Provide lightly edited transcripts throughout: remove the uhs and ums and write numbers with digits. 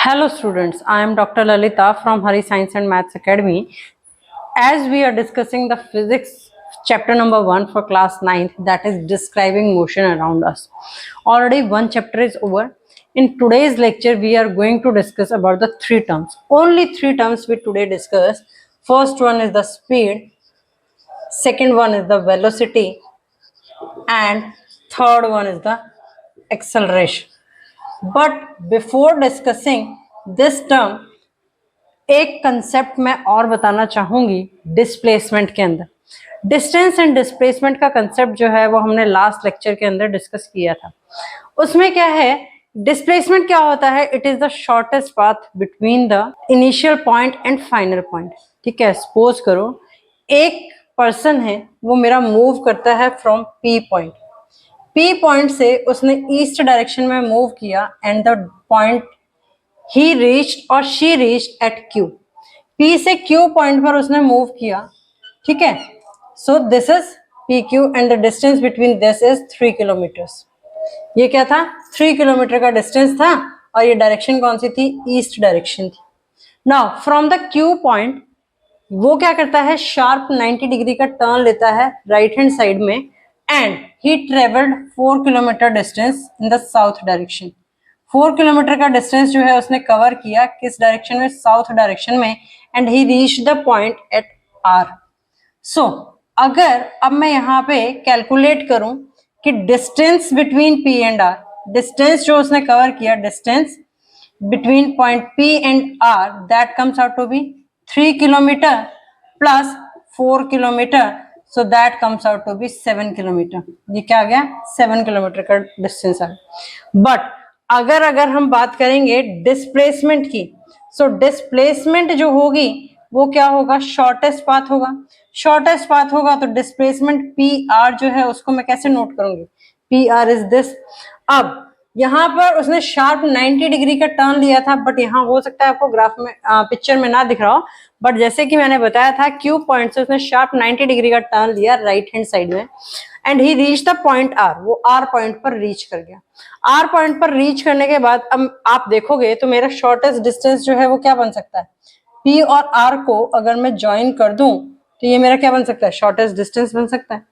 Hello students, I am Dr. Lalita from Hari Science and Maths Academy. As we are discussing the physics chapter number 1 for class 9th, that is describing motion around us. Already one chapter is over. In today's lecture we are going to discuss about the three terms. Only three terms we today discuss. First one is the speed, second one is the velocity, and third one is the acceleration. But before discussing this term एक concept मैं और बताना चाहूंगी displacement के अंदर. Distance and displacement का concept जो है वो हमने लास्ट लेक्चर के अंदर डिस्कस किया था. उसमें क्या है, डिस्प्लेसमेंट क्या होता है, it is the shortest path between the initial point and final point. ठीक है, सपोज करो एक पर्सन है, वो मेरा मूव करता है from P point. P point से उसने ईस्ट डायरेक्शन में मूव किया and the point he reached और she reached at Q. P से Q पॉइंट पर उसने मूव किया. ठीक है, so this is PQ and the distance between this is 3 kilometres. ये क्या था, 3 किलोमीटर का डिस्टेंस था और ये डायरेक्शन कौन सी थी, ईस्ट डायरेक्शन थी. Now from the Q point वो क्या करता है, शार्प 90 डिग्री का टर्न लेता है राइट हैंड साइड में and he traveled 4 kilometre distance in the south direction. 4 kilometre का डिस्टेंस जो है उसने कवर किया किस डायरेक्शन में, साउथ डायरेक्शन में, and he reached the point at R. So अगर अब मैं यहाँ पे कैलकुलेट करूं कि distance between P and R, distance जो उसने कवर किया, distance between point P and R, that comes out to B 3 kilometre plus 4 kilometre. So that comes out to be 7 kilometre. ये क्या आ गया, 7 किलोमीटर का डिस्टेंस आ गया. बट अगर हम बात करेंगे डिस्प्लेसमेंट की, सो डिस्प्लेसमेंट जो होगी वो क्या होगा, शॉर्टेस्ट पाथ होगा. शॉर्टेस्ट पाथ होगा तो डिस्प्लेसमेंट पी आर जो है उसको मैं कैसे नोट करूंगी, पी आर इज दिस. अब यहाँ पर उसने शार्प 90 डिग्री का टर्न लिया था, बट यहाँ हो सकता है आपको ग्राफ में पिक्चर में ना दिख रहा हो, बट जैसे कि मैंने बताया था Q पॉइंट से उसने शार्प 90 डिग्री का टर्न लिया राइट हैंड साइड में and he reach the point R. वो R पॉइंट पर रीच कर गया. R पॉइंट पर रीच करने के बाद अब आप देखोगे तो मेरा शॉर्टेस्ट डिस्टेंस जो है वो क्या बन सकता है, P और R को अगर मैं ज्वाइन कर दूं तो ये मेरा क्या बन सकता है, शॉर्टेस्ट डिस्टेंस बन सकता है.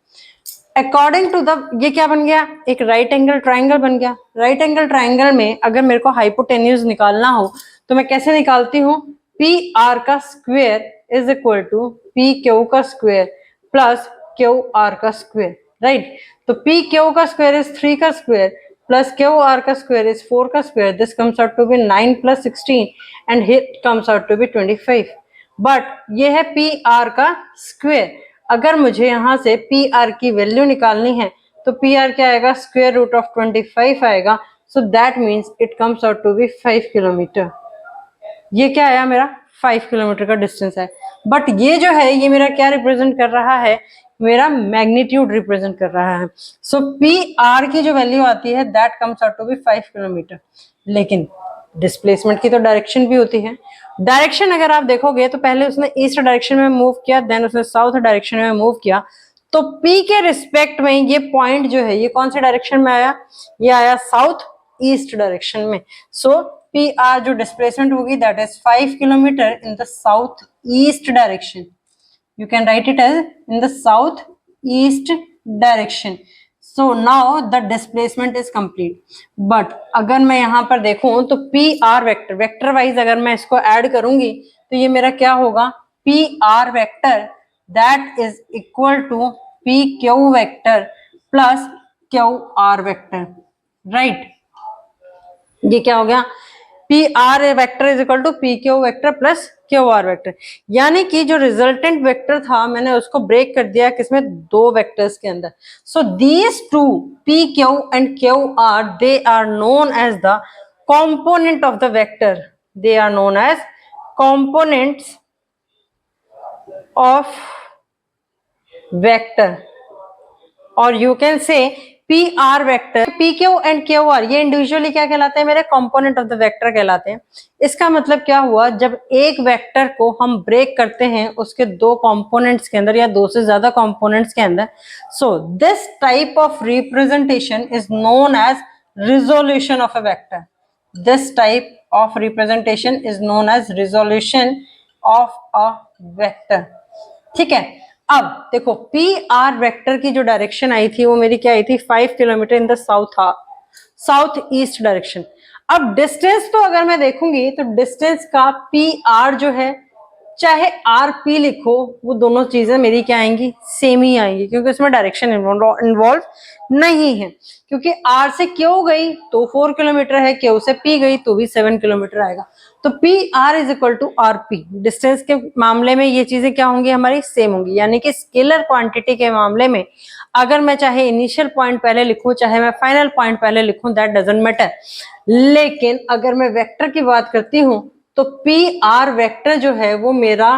अकॉर्डिंग टू द, ये क्या बन गया, एक राइट एंगल ट्राइंगल बन गया. राइट एंगल ट्राइंगल में अगर मेरे को हाइपोटेन्यूज निकालना हो तो मैं कैसे निकालती हूँ, पी आर का square is equal to P Q का स्क्वायर प्लस क्यू आर का स्क्वायर. राइट, तो पी क्यू का स्क्वायर इज 3 का स्क्वायर प्लस क्यू आर का स्क्वायर इज 4 का square. This comes out to be 9 प्लस 16 and it comes out to be 25. But ये है पी आर का स्क्वायर. अगर मुझे यहाँ से पी आर की वैल्यू निकालनी है तो पी आर क्या आएगा, स्क्वायर रूट ऑफ 25 आएगा. So that means it comes out to be 5 kilometre. ये क्या आया, मेरा 5 किलोमीटर का डिस्टेंस है. बट ये जो है ये मेरा क्या रिप्रेजेंट कर रहा है, मेरा मैग्नीट्यूड रिप्रेजेंट कर रहा है. सो पी आर की जो वैल्यू आती है that comes out to be 5 kilometre. लेकिन डिस्प्लेसमेंट की तो डायरेक्शन भी होती है. डायरेक्शन अगर आप देखोगे तो पहले उसने ईस्ट डायरेक्शन में मूव किया, देन उसने साउथ डायरेक्शन में मूव किया. तो P के रिस्पेक्ट में ये पॉइंट जो है ये कौन से डायरेक्शन में आया, ये आया साउथ ईस्ट डायरेक्शन में. सो पी आर जो डिस्प्लेसमेंट होगी that is 5 kilometre in the south east direction. You can write it as in the south east direction. So now the displacement is complete. But अगर मैं यहाँ पर देखूं तो P R vector, vector wise अगर मैं इसको ऐड करूंगी तो ये मेरा क्या होगा, P R vector that is equal to P Q vector plus Q R vector. Right, ये क्या हो गया, P R vector is equal to P Q vector plus Q R vector. यानी कि जो रिजल्टेंट वेक्टर था मैंने उसको ब्रेक कर दिया किसमें, दो वेक्टर्स के अंदर. So these two P Q and Q R they are known as the component of the vector. They are known as components of vector, or you can say P R vector, P Q and Q are ये individually क्या कहलाते हैं, मेरे component of the vector कहलाते हैं. इसका मतलब क्या हुआ, जब एक वेक्टर को हम ब्रेक करते हैं उसके दो कंपोनेंट्स के अंदर या दो से ज्यादा कंपोनेंट्स के अंदर, so this type of representation is known as resolution of a vector. This type of representation is known as resolution of a vector. ठीक है, अब देखो पी आर वेक्टर की जो डायरेक्शन आई थी वो मेरी क्या आई थी 5 kilometre in the south east direction. अब डिस्टेंस तो अगर मैं देखूंगी तो डिस्टेंस का पी आर जो है चाहे आर पी लिखो वो दोनों चीजें मेरी क्या आएंगी सेम ही आएंगी, क्योंकि उसमें डायरेक्शन इन्वॉल्व नहीं है। क्योंकि आर से क्यू गई तो 4 किलोमीटर है, क्यू से पी गई तो भी 7 किलोमीटर आएगा। तो P R is equal to R P. Distance के मामले में ये चीजें क्या होंगी हमारी सेम होंगी, यानी कि स्केलर क्वांटिटी के मामले में अगर मैं चाहे इनिशियल पॉइंट पहले लिखूं चाहे मैं फाइनल पॉइंट पहले लिखूं दैट डजंट मैटर। लेकिन अगर मैं वेक्टर की बात करती हूं तो पी आर वेक्टर जो है वो मेरा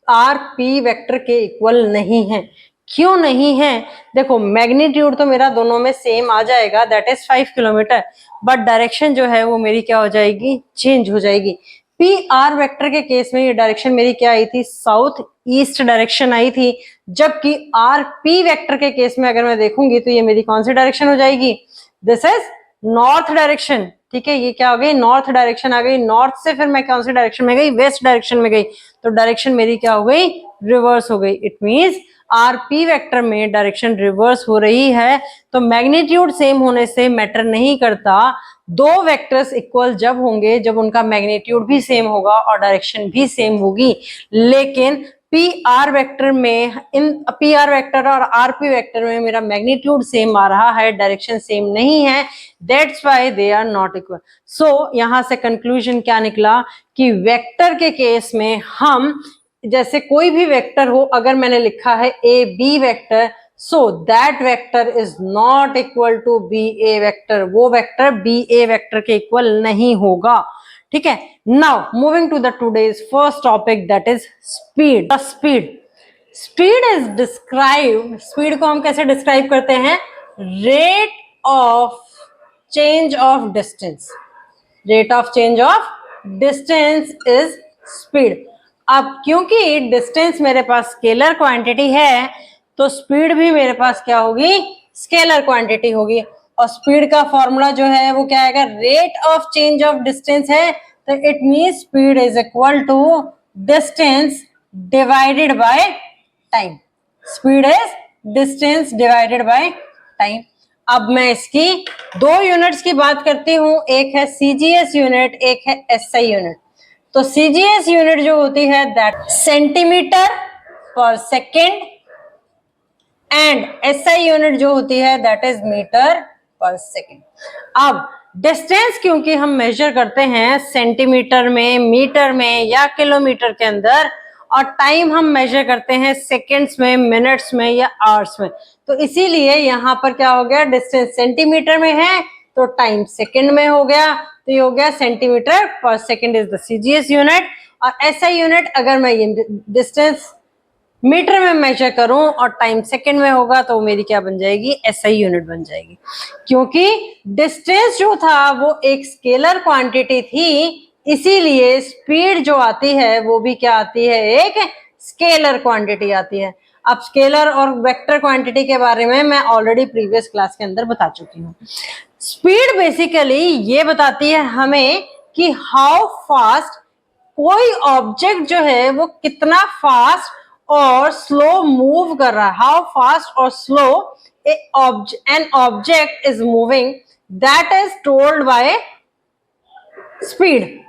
आर पी वेक्टर के इक्वल नहीं है। क्यों नहीं है? देखो मैग्नीट्यूड तो मेरा दोनों में सेम आ जाएगा that is 5 kilometre, but direction जो है वो मेरी क्या हो जाएगी चेंज हो जाएगी। पी आर वेक्टर के केस में ये डायरेक्शन मेरी क्या आई थी साउथ ईस्ट डायरेक्शन आई थी, जबकि आर पी वेक्टर के केस में अगर मैं देखूंगी तो ये मेरी कौन सी डायरेक्शन हो जाएगी, दिस इज नॉर्थ डायरेक्शन। ठीक है, ये क्या हो गई नॉर्थ डायरेक्शन आ गई। नॉर्थ से फिर मैं कौन सी डायरेक्शन में गई वेस्ट डायरेक्शन में गई, तो डायरेक्शन मेरी क्या हो गई रिवर्स हो गई। इट मींस आरपी वेक्टर में डायरेक्शन रिवर्स हो रही है। तो मैग्नीट्यूड सेम होने से मैटर नहीं करता, दो वेक्टर्स इक्वल जब होंगे जब उनका मैग्नीट्यूड भी सेम होगा और डायरेक्शन भी सेम होगी। लेकिन पी आर वेक्टर में इन पी आर वेक्टर और आरपी वेक्टर में मेरा मैग्नीट्यूड सेम आ रहा है, डायरेक्शन सेम नहीं है, that's why they are not equal. So यहां से कंक्लूजन क्या निकला कि वेक्टर के केस में हम जैसे कोई भी वेक्टर हो, अगर मैंने लिखा है A B vector, so that vector is not equal to B A vector, वो वेक्टर बी ए वेक्टर के इक्वल नहीं होगा। ठीक है, now moving to the today's first topic that is speed. Speed is describe, speed को हम कैसे डिस्क्राइब करते हैं, rate of change of distance. Rate of change of distance is speed. अब क्योंकि डिस्टेंस मेरे पास स्केलर क्वांटिटी है तो स्पीड भी मेरे पास क्या होगी स्केलर क्वांटिटी होगी। और स्पीड का फॉर्मूला जो है वो क्या आएगा, rate of change of distance है, तो it means speed is equal to distance divided by time. Speed is distance divided by time. अब मैं इसकी दो यूनिट्स की बात करती हूं, एक है सीजीएस यूनिट, एक है एसआई यूनिट। तो सीजीएस यूनिट जो होती है दैट सेंटीमीटर पर सेकेंड एंड एसआई यूनिट जो होती है that is metre per second. अब डिस्टेंस क्योंकि हम मेजर करते हैं सेंटीमीटर में, मीटर में या किलोमीटर के अंदर, और टाइम हम मेजर करते हैं सेकेंड्स में, मिनट्स में या आवर्स में, तो इसीलिए यहाँ पर क्या हो गया डिस्टेंस सेंटीमीटर में है तो टाइम सेकेंड में हो गया, तो ये हो गया सेंटीमीटर पर second is the CGS unit. और एसआई यूनिट अगर मैं ये डिस्टेंस मीटर में मेजर करूं और टाइम सेकेंड में होगा तो मेरी क्या बन जाएगी एसआई यूनिट बन जाएगी। क्योंकि डिस्टेंस जो था वो एक स्केलर क्वांटिटी थी, इसीलिए स्पीड जो आती है वो भी क्या आती है एक स्केलर क्वांटिटी आती है। अब स्केलर और वेक्टर क्वांटिटी के बारे में मैं ऑलरेडी प्रीवियस क्लास के अंदर बता चुकी हूँ। स्पीड बेसिकली ये बताती है हमें कि हाउ फास्ट कोई ऑब्जेक्ट जो है वो कितना फास्ट और स्लो मूव कर रहा है, हाउ फास्ट और slow an object is moving, that is told by speed.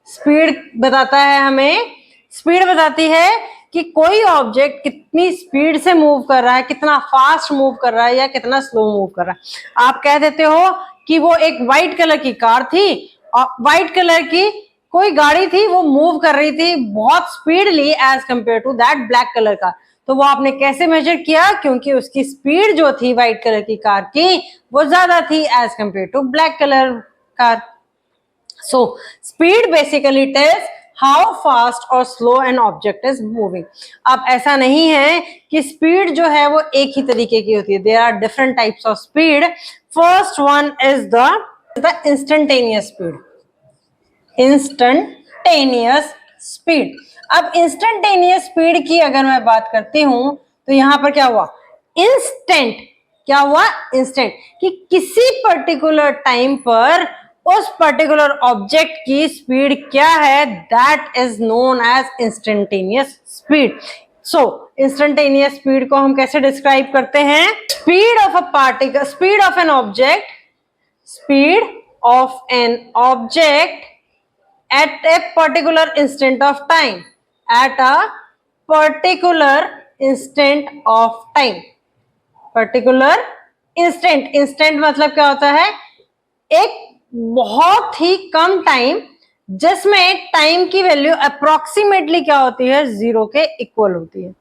Speed बताता है हमें, स्पीड बताती है कि कोई ऑब्जेक्ट कितनी स्पीड से मूव कर रहा है, कितना फास्ट मूव कर रहा है या कितना स्लो मूव कर रहा है। आप कह देते हो कि वो एक व्हाइट कलर की कार थी और व्हाइट कलर की कोई गाड़ी थी वो मूव कर रही थी बहुत speedly as compare to that black colour car, तो वो आपने कैसे मेजर किया, क्योंकि उसकी स्पीड जो थी व्हाइट कलर की कार की वो ज्यादा थी as compare to black colour car. So speed basically tells how fast और slow an object is moving. अब ऐसा नहीं है कि स्पीड जो है वो एक ही तरीके की होती है, there are different types of speed. First one is the instantaneous speed. Instantaneous speed. अब इंस्टेंटेनियस स्पीड की अगर मैं बात करती हूं तो यहां पर क्या हुआ इंस्टेंट, क्या हुआ इंस्टेंट, कि किसी पर्टिकुलर टाइम पर उस पर्टिकुलर ऑब्जेक्ट की स्पीड क्या है, that is known as instantaneous speed. So instantaneous speed को हम कैसे डिस्क्राइब करते हैं, speed of a particle, speed of an object, speed of an object at a particular instant of time, at a particular instant of time, particular instant, instant मतलब क्या होता है, एक बहुत ही कम टाइम जिसमें टाइम की वैल्यू अप्रोक्सीमेटली क्या होती है, जीरो के इक्वल होती है,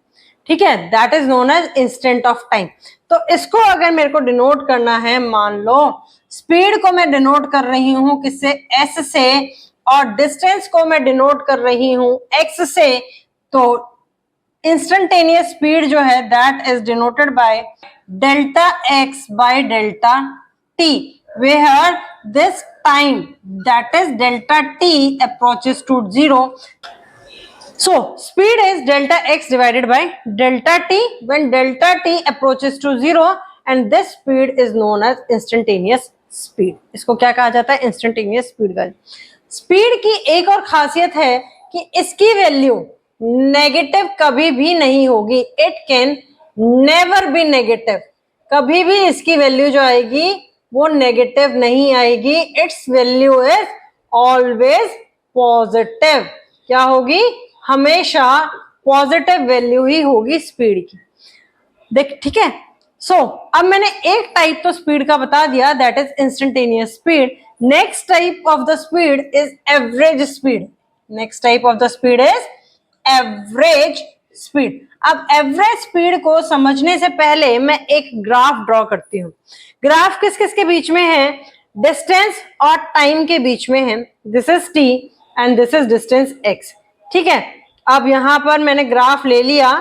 ठीक है, that is known as instant of time. तो इसको अगर मेरे को डिनोट करना है, मान लो स्पीड को मैं डिनोट कर रही हूं किससे, एस से, और डिस्टेंस को मैं डिनोट कर रही हूं एक्स से, तो इंस्टेंटेनियस स्पीड जो है that is denoted by delta X by delta T, where this time that is delta T approaches to zero. So speed is delta x divided by delta t when delta t approaches to zero, and this speed is known as instantaneous speed. इसको क्या कहा जाता है, instantaneous speed का. Speed की एक और खासियत है कि इसकी वैल्यू नेगेटिव कभी भी नहीं होगी. It can never be negative. कभी भी इसकी वैल्यू जो आएगी वो नेगेटिव नहीं आएगी. It's value is always positive. क्या होगी, हमेशा पॉजिटिव वैल्यू ही होगी स्पीड की. देख, ठीक है. सो अब मैंने एक टाइप तो स्पीड का बता दिया, that is instantaneous speed. Next type of the speed is average speed. Next type of the speed is average speed. अब एवरेज स्पीड को समझने से पहले मैं एक ग्राफ ड्रॉ करती हूं. ग्राफ किस किस के बीच में है, डिस्टेंस और टाइम के बीच में है. This is T and this is distance x. ठीक है, अब यहां पर मैंने ग्राफ ले लिया,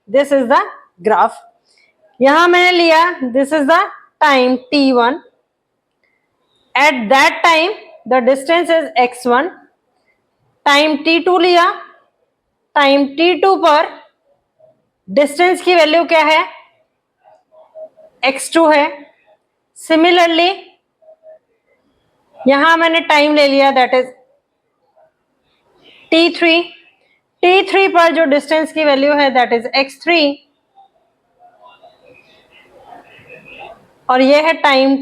दिस इज द ग्राफ. यहां मैंने लिया, this is the time t1. At that time the distance is x1. Time t2 लिया, टाइम t2 पर डिस्टेंस की वैल्यू क्या है, x2 है. सिमिलरली यहां मैंने टाइम ले लिया, दैट इज t3. t3 पर जो डिस्टेंस की वैल्यू है दैट इज x3, और ये है टाइम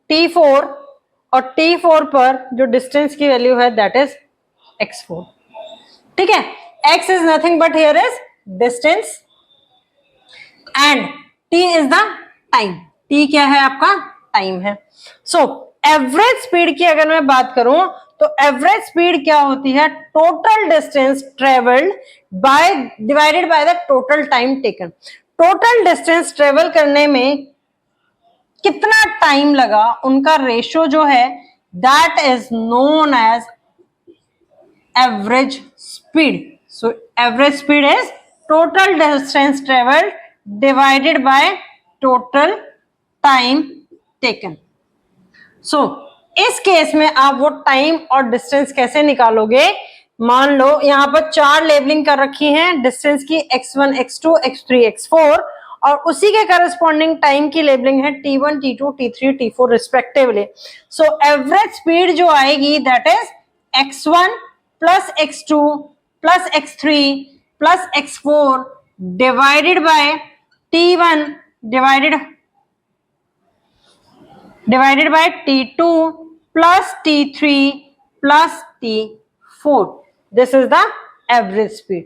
t4, और t4 पर जो डिस्टेंस की वैल्यू है दैट इज x4. ठीक है, x is nothing but here is distance and t is the time. t क्या है आपका, टाइम है. सो एवरेज स्पीड की अगर मैं बात करूं तो एवरेज स्पीड क्या होती है, total distance travelled by divided by the total time taken. Total distance travel करने में कितना टाइम लगा, उनका रेशो जो है that is known as average speed. So average speed is total distance travelled divided by total time taken. So इस case में आप वो टाइम और डिस्टेंस कैसे निकालोगे, मान लो यहां पर 4 लेबलिंग कर रखी हैं डिस्टेंस की, x1, x2, x3, x4, और उसी के करस्पॉन्डिंग टाइम की लेबलिंग है t1, t2, t3, t4 respectively. सो एवरेज स्पीड जो आएगी that is x1 plus x2 plus x3 plus x4 divided by t1 divided by t2 plus t3 plus t4. This is the average speed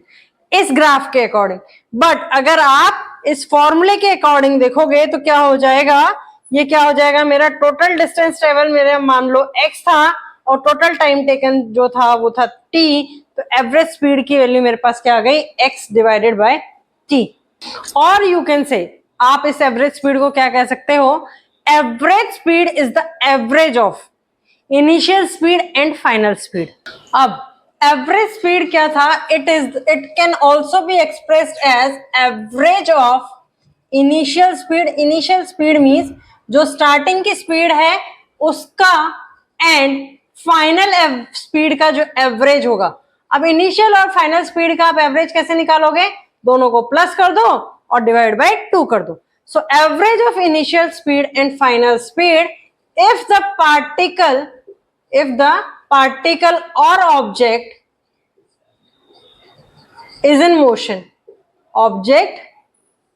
इस graph के according. But अगर आप इस फॉर्मूले के according देखोगे तो क्या हो जाएगा, ये क्या हो जाएगा, मेरा टोटल डिस्टेंस ट्रेवल मेरे मान लो x था और टोटल टाइम टेकन जो था वो था t, तो एवरेज स्पीड की वैल्यू मेरे पास क्या आ गई, x डिवाइडेड बाय t. और यू कैन से, आप इस एवरेज स्पीड को क्या कह सकते हो, average speed is the average of initial speed and final speed. अब एवरेज स्पीड क्या था, it can also be expressed as average of initial speed. Initial speed means जो स्टार्टिंग की स्पीड है उसका एंड फाइनल स्पीड का जो average होगा. अब इनिशियल और फाइनल स्पीड का आप एवरेज कैसे निकालोगे, दोनों को प्लस कर दो और डिवाइड बाय 2 कर दो. So average of initial speed and final speed if the particle if the particle or object is in motion, object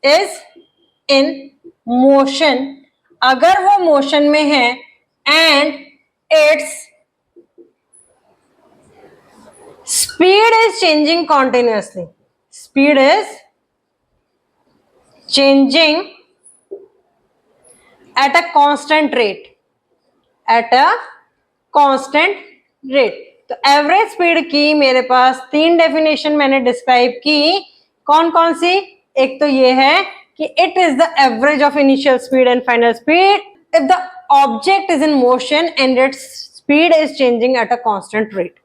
is in motion, अगर वो मोशन में है and its speed is changing continuously, speed is changing at a constant rate, at a constant rate. तो average speed की मेरे पास तीन definition मैंने describe की, कौन कौन सी? एक तो ये है कि it is the average of initial speed and final speed if the object is in motion and its speed is changing at a constant rate.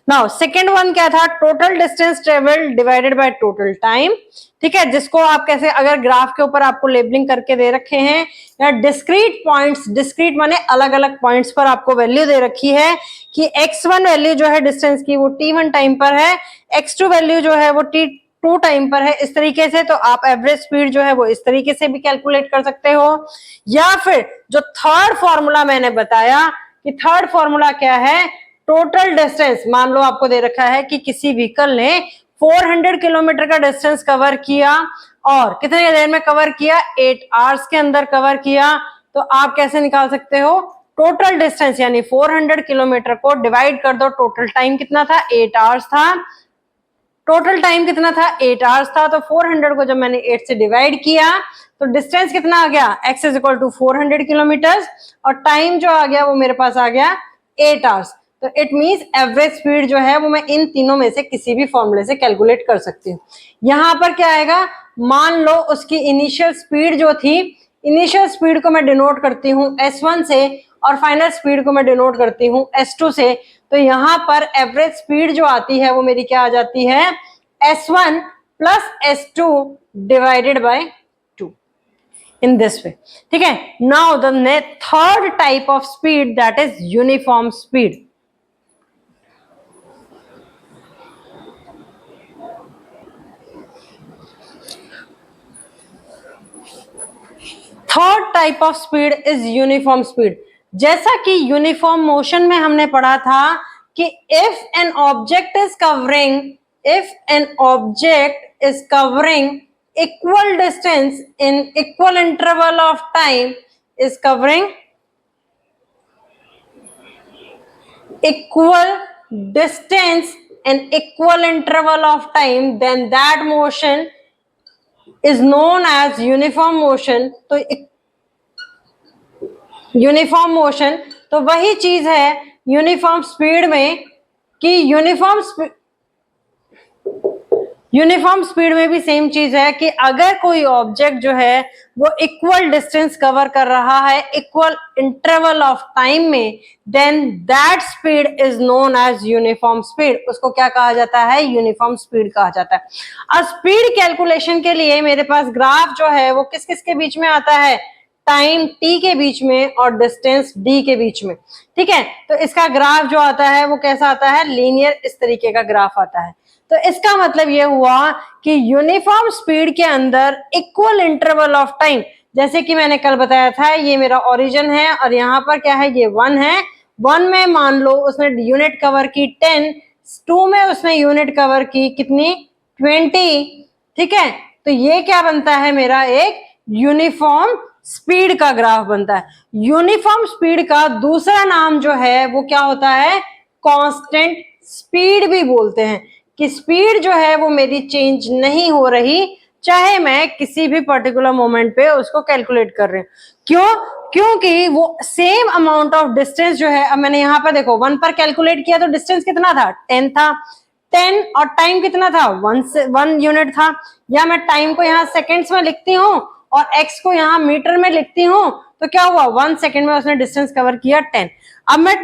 Now second one क्या था? Total distance travelled divided by total time. ठीक है, जिसको आप कैसे, अगर graph के ऊपर आपको लेबलिंग करके दे रखे हैं या डिस्क्रीट पॉइंट्स, डिस्क्रीट माने अलग अलग पॉइंट्स पर आपको वैल्यू दे रखी है कि x1 वैल्यू जो है डिस्टेंस की वो t1 टाइम पर है, x2 वैल्यू जो है वो t2 टाइम पर है, इस तरीके से. तो आप एवरेज स्पीड जो है वो इस तरीके से भी कैलकुलेट कर सकते हो. या फिर जो थर्ड फॉर्मूला मैंने बताया कि थर्ड फॉर्मूला क्या है? Total distance. मान लो आपको दे रखा है कि किसी व्हीकल ने 400 किलोमीटर का डिस्टेंस कवर किया और कितने देर में कवर किया? 8 आवर्स के अंदर कवर किया. तो आप कैसे निकाल सकते हो? टोटल डिस्टेंस यानी 400 किलोमीटर को डिवाइड कर दो. टोटल टाइम कितना था? 8 आवर्स था. टोटल टाइम कितना था? 8 आवर्स था. तो 400 को जब मैंने 8 से डिवाइड किया तो डिस्टेंस कितना आ गया? x is equal to 400 kilometre और टाइम जो आ गया वो मेरे पास आ गया 8 आवर्स. तो इट मींस एवरेज स्पीड जो है वो मैं इन तीनों में से किसी भी फॉर्मूले से कैलकुलेट कर सकती हूँ. यहां पर क्या आएगा? मान लो उसकी इनिशियल स्पीड जो थी, इनिशियल स्पीड को मैं डिनोट करती हूँ s1 से और फाइनल स्पीड को मैं डिनोट करती हूँ s2 से. तो यहाँ पर एवरेज स्पीड जो आती है वो मेरी क्या आ जाती है? s1 plus s2 divided by 2 in this way. ठीक है. Now the third type of speed, that is uniform speed. Third type of speed is uniform speed. जैसा कि यूनिफॉर्म मोशन में हमने पढ़ा था कि if an object is covering equal distance in equal interval of time, is covering equal distance in equal interval of time, then that motion is known as uniform motion. तो uniform motion तो वही चीज है uniform speed में कि uniform speed में भी same चीज है कि अगर कोई ऑब्जेक्ट जो है वो इक्वल डिस्टेंस कवर कर रहा है इक्वल इंटरवल ऑफ टाइम में, then that speed is known as uniform speed. उसको क्या कहा जाता है? यूनिफॉर्म स्पीड कहा जाता है. अब स्पीड कैलकुलेशन के लिए मेरे पास ग्राफ जो है वो किस किस के बीच में आता है? टाइम t के बीच में और डिस्टेंस d के बीच में. ठीक है, तो इसका ग्राफ जो आता है वो कैसा आता है? लीनियर, इस तरीके का ग्राफ आता है. तो इसका मतलब ये हुआ कि यूनिफॉर्म स्पीड के अंदर इक्वल इंटरवल ऑफ टाइम, जैसे कि मैंने कल बताया था, ये मेरा ओरिजिन है और यहाँ पर क्या है? ये 1 है. 1 में मान लो उसने यूनिट कवर की 10, 2 में उसने यूनिट कवर की कितनी? 20. ठीक है, तो ये क्या बनता है? मेरा एक यूनिफॉर्म स्पीड का ग्राफ बनता है. यूनिफॉर्म स्पीड का दूसरा नाम जो है वो क्या होता है? कांस्टेंट स्पीड भी बोलते हैं कि स्पीड जो है वो मेरी चेंज नहीं हो रही चाहे मैं किसी भी पर्टिकुलर मोमेंट पे उसको कैलकुलेट कर रही हूँ. क्यों? क्योंकि वो सेम अमाउंट ऑफ डिस्टेंस जो है, अब मैंने यहाँ पर देखो 1 पर कैलकुलेट किया तो डिस्टेंस कितना था? 10 था. 10 और टाइम कितना था? 1 यूनिट था. या मैं टाइम को यहाँ सेकेंड्स में लिखती हूँ और x को यहाँ मीटर में लिखती हूँ तो क्या हुआ? 1 सेकेंड में उसने डिस्टेंस कवर किया 10. अब मैं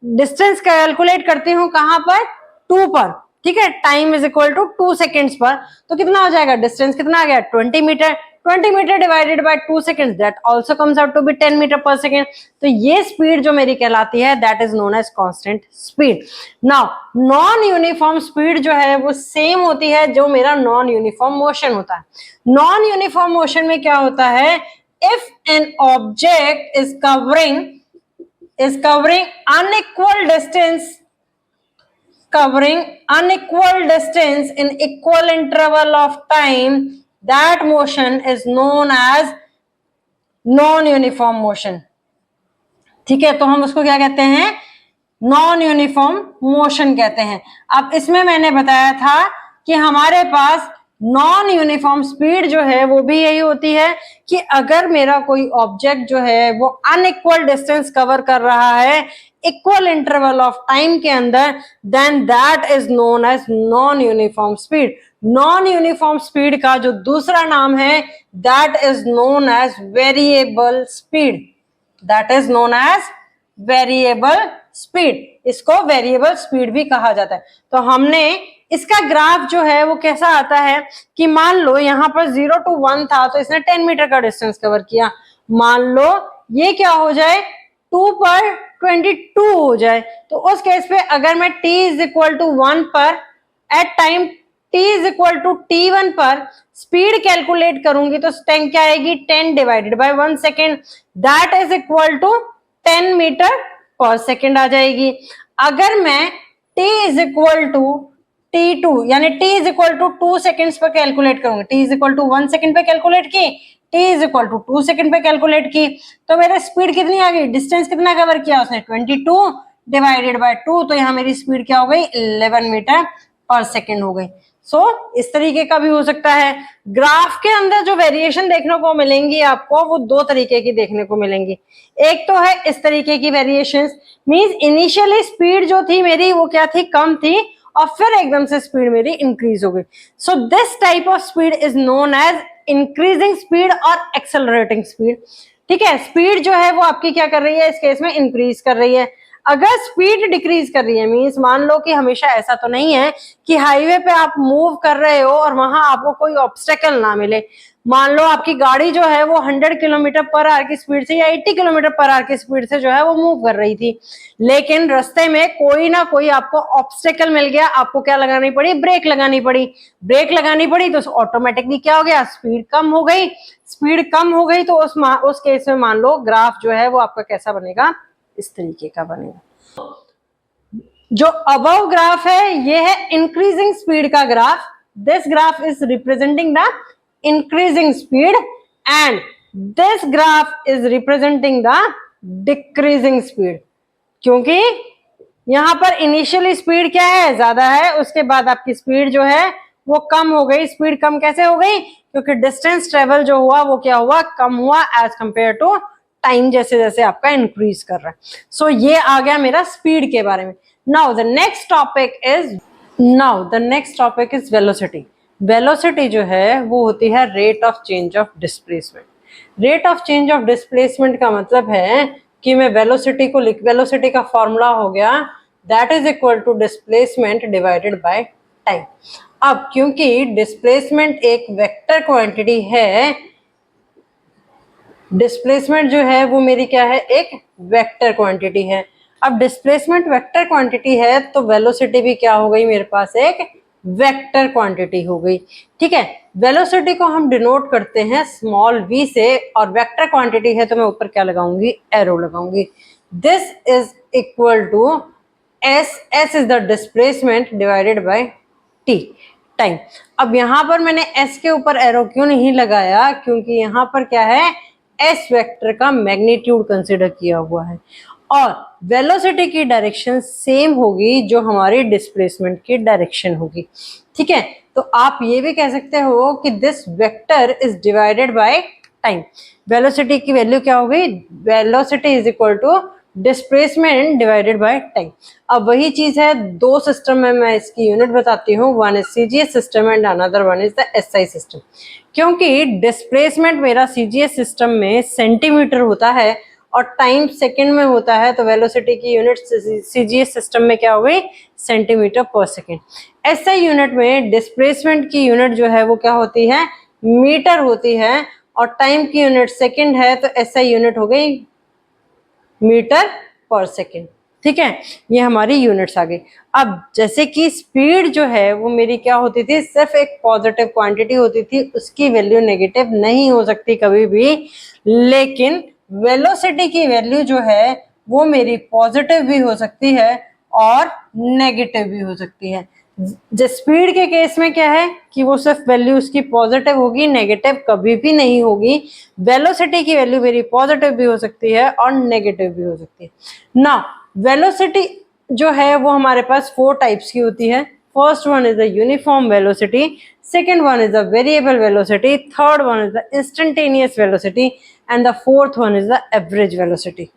डिस्टेंस कैलकुलेट करती हूँ कहाँ पर? 2 पर. ठीक है, time is equal to 2 seconds पर. तो कितना हो जाएगा? डिस्टेंस कितना आ गया? 20 metre. 20 metre divided by 2 seconds, that also comes out to be 10 metre per second. तो ये स्पीड जो मेरी कहलाती है that is known as constant speed. Now non uniform speed जो है वो सेम होती है जो मेरा नॉन यूनिफॉर्म मोशन होता है. नॉन यूनिफॉर्म मोशन में क्या होता है? If an object is is covering unequal distance in equal interval of time, that motion is known as non uniform motion. ठीक है, तो हम उसको क्या कहते हैं, नॉन यूनिफॉर्म मोशन कहते हैं। अब इसमें मैंने बताया था कि हमारे पास नॉन यूनिफॉर्म स्पीड जो है वो भी यही होती है कि अगर मेरा कोई ऑब्जेक्ट जो है वो अनइक्वल डिस्टेंस कवर कर रहा है इक्वल इंटरवल ऑफ टाइम के अंदर, then that is known as non uniform speed. Non uniform speed का जो दूसरा नाम है that is known as variable speed. That is known as variable speed. इसको वेरिएबल स्पीड भी कहा जाता है। तो हमने इसका ग्राफ जो है वो कैसा आता है कि मान लो यहाँ पर 0 to 1 था तो इसने 10 मीटर का डिस्टेंस कवर किया। मान लो ये क्या हो जाए 2 पर 22 हो जाए, तो उस केस पे अगर मैं t इज इक्वल टू 1 पर at time t is equal to t1 पर स्पीड कैलकुलेट करूंगी तो टाइम क्या आएगी 10 divided by 1 second, that is equal to 10 metre per second आ जाएगी। अगर मैं t is equal to t2 यानी t is equal to 2 seconds पर कैलकुलेट करूंगी, t is equal to 1 second पे कैलकुलेट की, t is equal to 2 second पे कैलकुलेट की, तो मेरे स्पीड कितनी आ गई, डिस्टेंस कितना कवर किया उसने 22 डिवाइडेड बाय 2, तो यहाँ मेरी स्पीड क्या हो गई 11 मीटर पर सेकेंड हो गई। सो इस तरीके का भी हो सकता है। ग्राफ के अंदर जो वेरिएशन देखने को मिलेंगी आपको वो दो तरीके की देखने को मिलेंगी। एक तो है इस तरीके की वेरिएशन, मींस इनिशियली स्पीड जो थी मेरी वो क्या थी, कम थी, और फिर एकदम से स्पीड मेरी इंक्रीज हो गई। So this type of speed is known as increasing speed और एक्सेलरेटिंग स्पीड। ठीक है, स्पीड जो है वो आपकी क्या कर रही है, इस केस में इंक्रीज कर रही है। अगर स्पीड डिक्रीज कर रही है, मींस मान लो कि हमेशा ऐसा तो नहीं है कि हाईवे पे आप मूव कर रहे हो और वहां आपको कोई ऑब्स्टेकल ना मिले। मान लो आपकी गाड़ी जो है वो 100 किलोमीटर पर आवर की स्पीड से या 80 किलोमीटर पर आवर की स्पीड से जो है वो मूव कर रही थी, लेकिन रास्ते में कोई ना कोई आपको ऑब्स्टेकल मिल गया, आपको क्या लगानी पड़ी, ब्रेक लगानी पड़ी। ब्रेक लगानी पड़ी तो ऑटोमेटिकली क्या हो गया, स्पीड कम हो गई। स्पीड कम हो गई तो उस केस में मान लो ग्राफ जो है वो आपका कैसा बनेगा, इस तरीके का बनेगा। जो अबव ग्राफ है ये है इंक्रीजिंग स्पीड का graph. This graph is representing the increasing speed and this graph is representing the decreasing speed. क्योंकि यहां पर इनिशियली स्पीड क्या है, ज्यादा है, उसके बाद आपकी स्पीड जो है वो कम हो गई। स्पीड कम कैसे हो गई, क्योंकि डिस्टेंस ट्रेवल जो हुआ वो क्या हुआ, कम हुआ एज कंपेयर टू टाइम जैसे जैसे आपका इंक्रीज कर रहा है। सो ये आ गया मेरा स्पीड के बारे में। Now the next topic is velocity. Velocity जो है वो होती है rate of change of displacement. Rate of change of displacement का मतलब है कि मैं वेलोसिटी को वेलोसिटी का फॉर्मूला हो गया that is equal to displacement divided by time. अब क्योंकि डिस्प्लेसमेंट एक वेक्टर क्वांटिटी है, डिस्प्लेसमेंट जो है वो मेरी क्या है, एक वेक्टर क्वांटिटी है। अब डिस्प्लेसमेंट वेक्टर क्वांटिटी है तो वेलोसिटी भी क्या हो गई, मेरे पास एक वेक्टर क्वांटिटी हो गई। ठीक है, वेलोसिटी को हम डिनोट करते हैं स्मॉल v से, और वेक्टर क्वांटिटी है तो मैं ऊपर क्या लगाऊंगी, एरो लगाऊंगी। This is equal to s, s is the displacement divided by t, time. अब यहां पर मैंने s के ऊपर एरो क्यों नहीं लगाया, क्योंकि यहां पर क्या है, s वेक्टर का मैग्नीट्यूड कंसिडर किया हुआ है और वेलोसिटी की डायरेक्शन सेम होगी जो हमारी डिस्प्लेसमेंट की डायरेक्शन होगी। ठीक है, तो आप ये भी कह सकते हो कि this vector is divided by time. Velocity की वैल्यू क्या हो गई, velocity is equal to displacement divided by time. अब वही चीज है, दो सिस्टम में मैं इसकी यूनिट बताती हूँ, one is CGS system and another one is the SI system. क्योंकि डिस्प्लेसमेंट मेरा सीजीएस सिस्टम में सेंटीमीटर होता है और टाइम सेकंड में होता है, तो वेलोसिटी की यूनिट सीजीएस सिस्टम में क्या हो गई, सेंटीमीटर पर सेकंड। एसआई यूनिट में डिस्प्लेसमेंट की यूनिट जो है वो क्या होती है, मीटर होती है, और टाइम की यूनिट सेकंड है तो एसआई यूनिट हो गई मीटर पर सेकंड। ठीक है, ये हमारी यूनिट्स आ गई। अब जैसे कि स्पीड जो है वो मेरी क्या होती थी, सिर्फ एक पॉजिटिव क्वांटिटी होती थी, उसकी वैल्यू नेगेटिव नहीं हो सकती कभी भी, लेकिन वेलोसिटी की वैल्यू जो है वो मेरी पॉजिटिव भी हो सकती है और नेगेटिव भी हो सकती है। स्पीड के केस में क्या है कि वो सिर्फ वैल्यू उसकी पॉजिटिव होगी, नेगेटिव कभी भी नहीं होगी। वेलोसिटी की वैल्यू मेरी पॉजिटिव भी हो सकती है और नेगेटिव भी हो सकती है ना। वेलोसिटी जो है वो हमारे पास 4 टाइप्स की होती है। First one is the uniform velocity, second one is the variable velocity, third one is the instantaneous velocity, and the fourth one is the average velocity.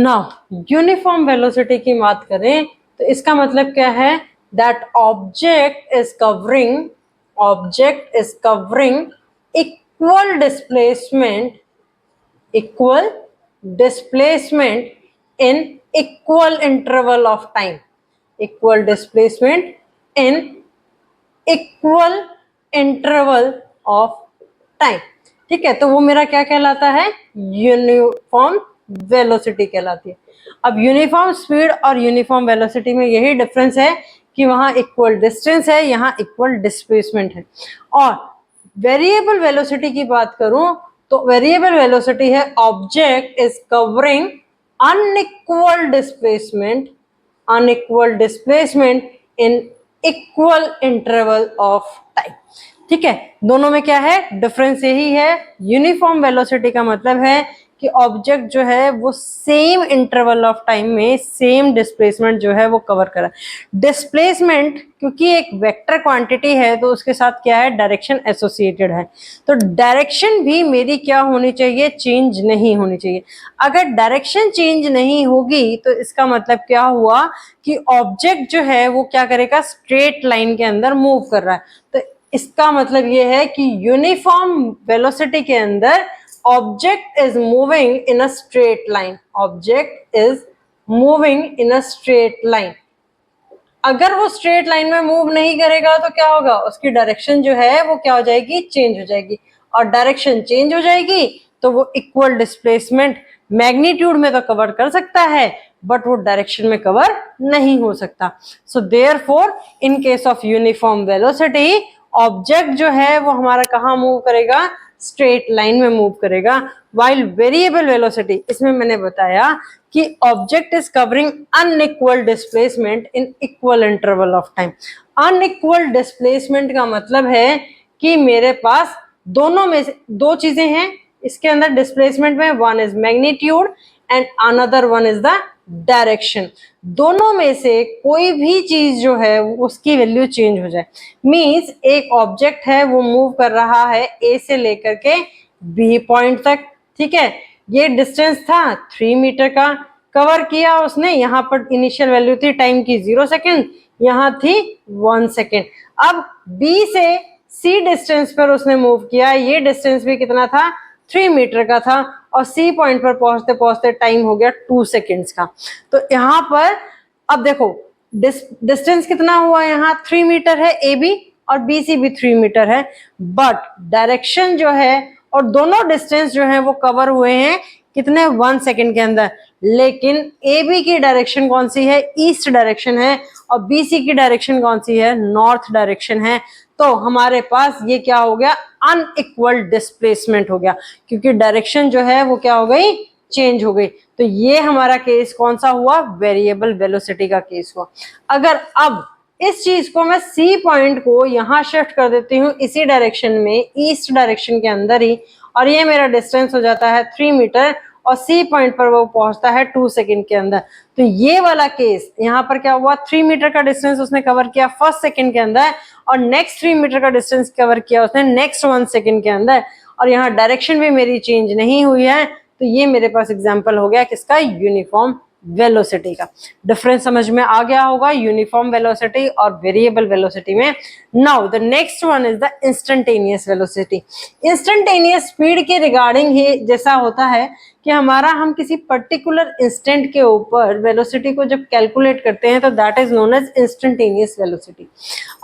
Now uniform velocity की बात करें तो इसका मतलब क्या है, that object is covering equal displacement in equal interval of time, equal displacement in equal interval of time. ठीक है, तो वो मेरा क्या कहलाता है, यूनिफॉर्म वेलोसिटी कहलाती है। अब यूनिफॉर्म स्पीड और यूनिफॉर्म वेलोसिटी में यही डिफरेंस है कि वहां इक्वल डिस्टेंस है, यहां इक्वल डिस्प्लेसमेंट है। और वेरिएबल वेलोसिटी की बात करूं तो वेरिएबल वेलोसिटी है object is covering unequal displacement in equal interval of time. ठीक है, दोनों में क्या है डिफरेंस, यही है। यूनिफॉर्म वेलोसिटी का मतलब है कि ऑब्जेक्ट जो है वो सेम इंटरवल ऑफ टाइम में सेम डिस्प्लेसमेंट जो है वो कवर करा। डिस्प्लेसमेंट क्योंकि एक वेक्टर क्वांटिटी है तो उसके साथ क्या है, डायरेक्शन एसोसिएटेड है, तो डायरेक्शन भी मेरी क्या होनी चाहिए, चेंज नहीं होनी चाहिए। अगर डायरेक्शन चेंज नहीं होगी तो इसका मतलब क्या हुआ कि ऑब्जेक्ट जो है वो क्या करेगा, स्ट्रेट लाइन के अंदर मूव कर रहा है। तो इसका मतलब ये है कि यूनिफॉर्म वेलोसिटी के अंदर object is moving in a straight line, object is moving in a straight line। अगर वो स्ट्रेट लाइन में मूव नहीं करेगा तो क्या होगा, उसकी डायरेक्शन जो है वो क्या हो जाएगी, चेंज हो जाएगी। और डायरेक्शन चेंज हो जाएगी तो वो इक्वल डिस्प्लेसमेंट मैग्नीट्यूड में तो कवर कर सकता है बट वो डायरेक्शन में कवर नहीं हो सकता। So therefore in case of uniform velocity object जो है वो हमारा कहाँ मूव करेगा, स्ट्रेट लाइन में मूव करेगा। वाइल वेरिएबल वेलोसिटी, इसमें मैंने बताया कि object is covering unequal displacement in equal interval of time. Unequal displacement का मतलब है कि मेरे पास दोनों में से 2 चीजें हैं इसके अंदर डिस्प्लेसमेंट में, one is magnitude and another one is the direction. दोनों में से कोई भी चीज जो है उसकी वैल्यू चेंज हो जाए। मींस एक ऑब्जेक्ट है वो मूव कर रहा है ए से लेकर के बी पॉइंट तक। ठीक है, ये डिस्टेंस था 3 मीटर का, कवर किया उसने। यहाँ पर इनिशियल वैल्यू थी टाइम की 0 सेकेंड, यहाँ थी 1 सेकेंड। अब बी से सी डिस्टेंस पर उसने मूव किया, ये डिस्टेंस भी कितना था, 3 मीटर का था, और सी पॉइंट पर पहुंचते पहुंचते टाइम हो गया 2 सेकेंड्स का। तो यहाँ पर अब देखो डिस्टेंस कितना हुआ, यहाँ 3 मीटर है ए बी और बी सी भी 3 मीटर है, बट डायरेक्शन जो है और दोनों डिस्टेंस जो है वो कवर हुए हैं कितने, 1 सेकेंड के अंदर। लेकिन ए बी की डायरेक्शन कौन सी है, ईस्ट डायरेक्शन है, और बी सी की डायरेक्शन कौन सी है, नॉर्थ डायरेक्शन है। तो हमारे पास ये क्या हो गया, अनइक्वल डिस्प्लेसमेंट हो गया, क्योंकि डायरेक्शन जो है वो क्या हो गई, चेंज हो गई। तो ये हमारा केस कौन सा हुआ, वेरिएबल वेलोसिटी का केस हुआ। अगर अब इस चीज को मैं सी पॉइंट को यहां शिफ्ट कर देती हूँ इसी डायरेक्शन में, ईस्ट डायरेक्शन के अंदर ही, और ये मेरा डिस्टेंस हो जाता है 3 मीटर और सी पॉइंट पर वो पहुंचता है 2 सेकेंड के अंदर। तो ये वाला केस यहाँ पर क्या हुआ, 3 मीटर का डिस्टेंस उसने कवर किया 1 सेकेंड के अंदर, और नेक्स्ट 3 मीटर का डिस्टेंस कवर किया उसने नेक्स्ट 1 सेकेंड के अंदर, और यहाँ डायरेक्शन भी मेरी चेंज नहीं हुई है। तो ये मेरे पास एग्जाम्पल हो गया किसका, यूनिफॉर्म वेलोसिटी का। डिफरेंस समझ में आ गया होगा यूनिफॉर्म वेलोसिटी और वेरिएबल वेलोसिटी में। Now the next one is the instantaneous velocity. Instantaneous speed के रिगार्डिंग ही जैसा होता है कि हम किसी पर्टिकुलर इंस्टेंट के ऊपर वेलोसिटी को जब कैलकुलेट करते हैं तो that is known as instantaneous velocity.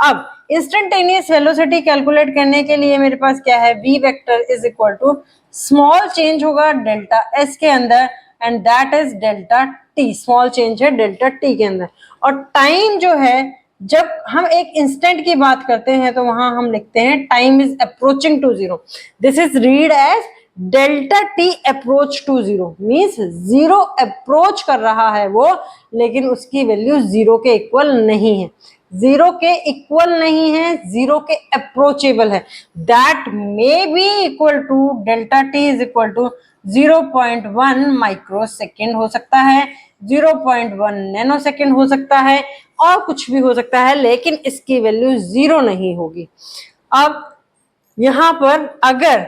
अब इंस्टेंटेनियस वेलोसिटी कैलकुलेट करने के लिए मेरे पास क्या है, v vector is equal to small change होगा डेल्टा s के अंदर and that is delta t, small change है डेल्टा t के अंदर। और टाइम जो है, जब हम एक इंस्टेंट की बात करते हैं तो वहां हम लिखते हैं time is approaching to 0, this is read as delta T approach to zero, means zero approach कर रहा है वो, लेकिन उसकी वैल्यू जीरो के इक्वल नहीं है, जीरो के इक्वल नहीं है, जीरो के अप्रोचेबल है। That may be equal to delta T is equal to 0.1 micro second हो सकता है, 0.1 नैनो सेकेंड हो सकता है, और कुछ भी हो सकता है, लेकिन इसकी वैल्यू जीरो नहीं होगी। अब यहां पर अगर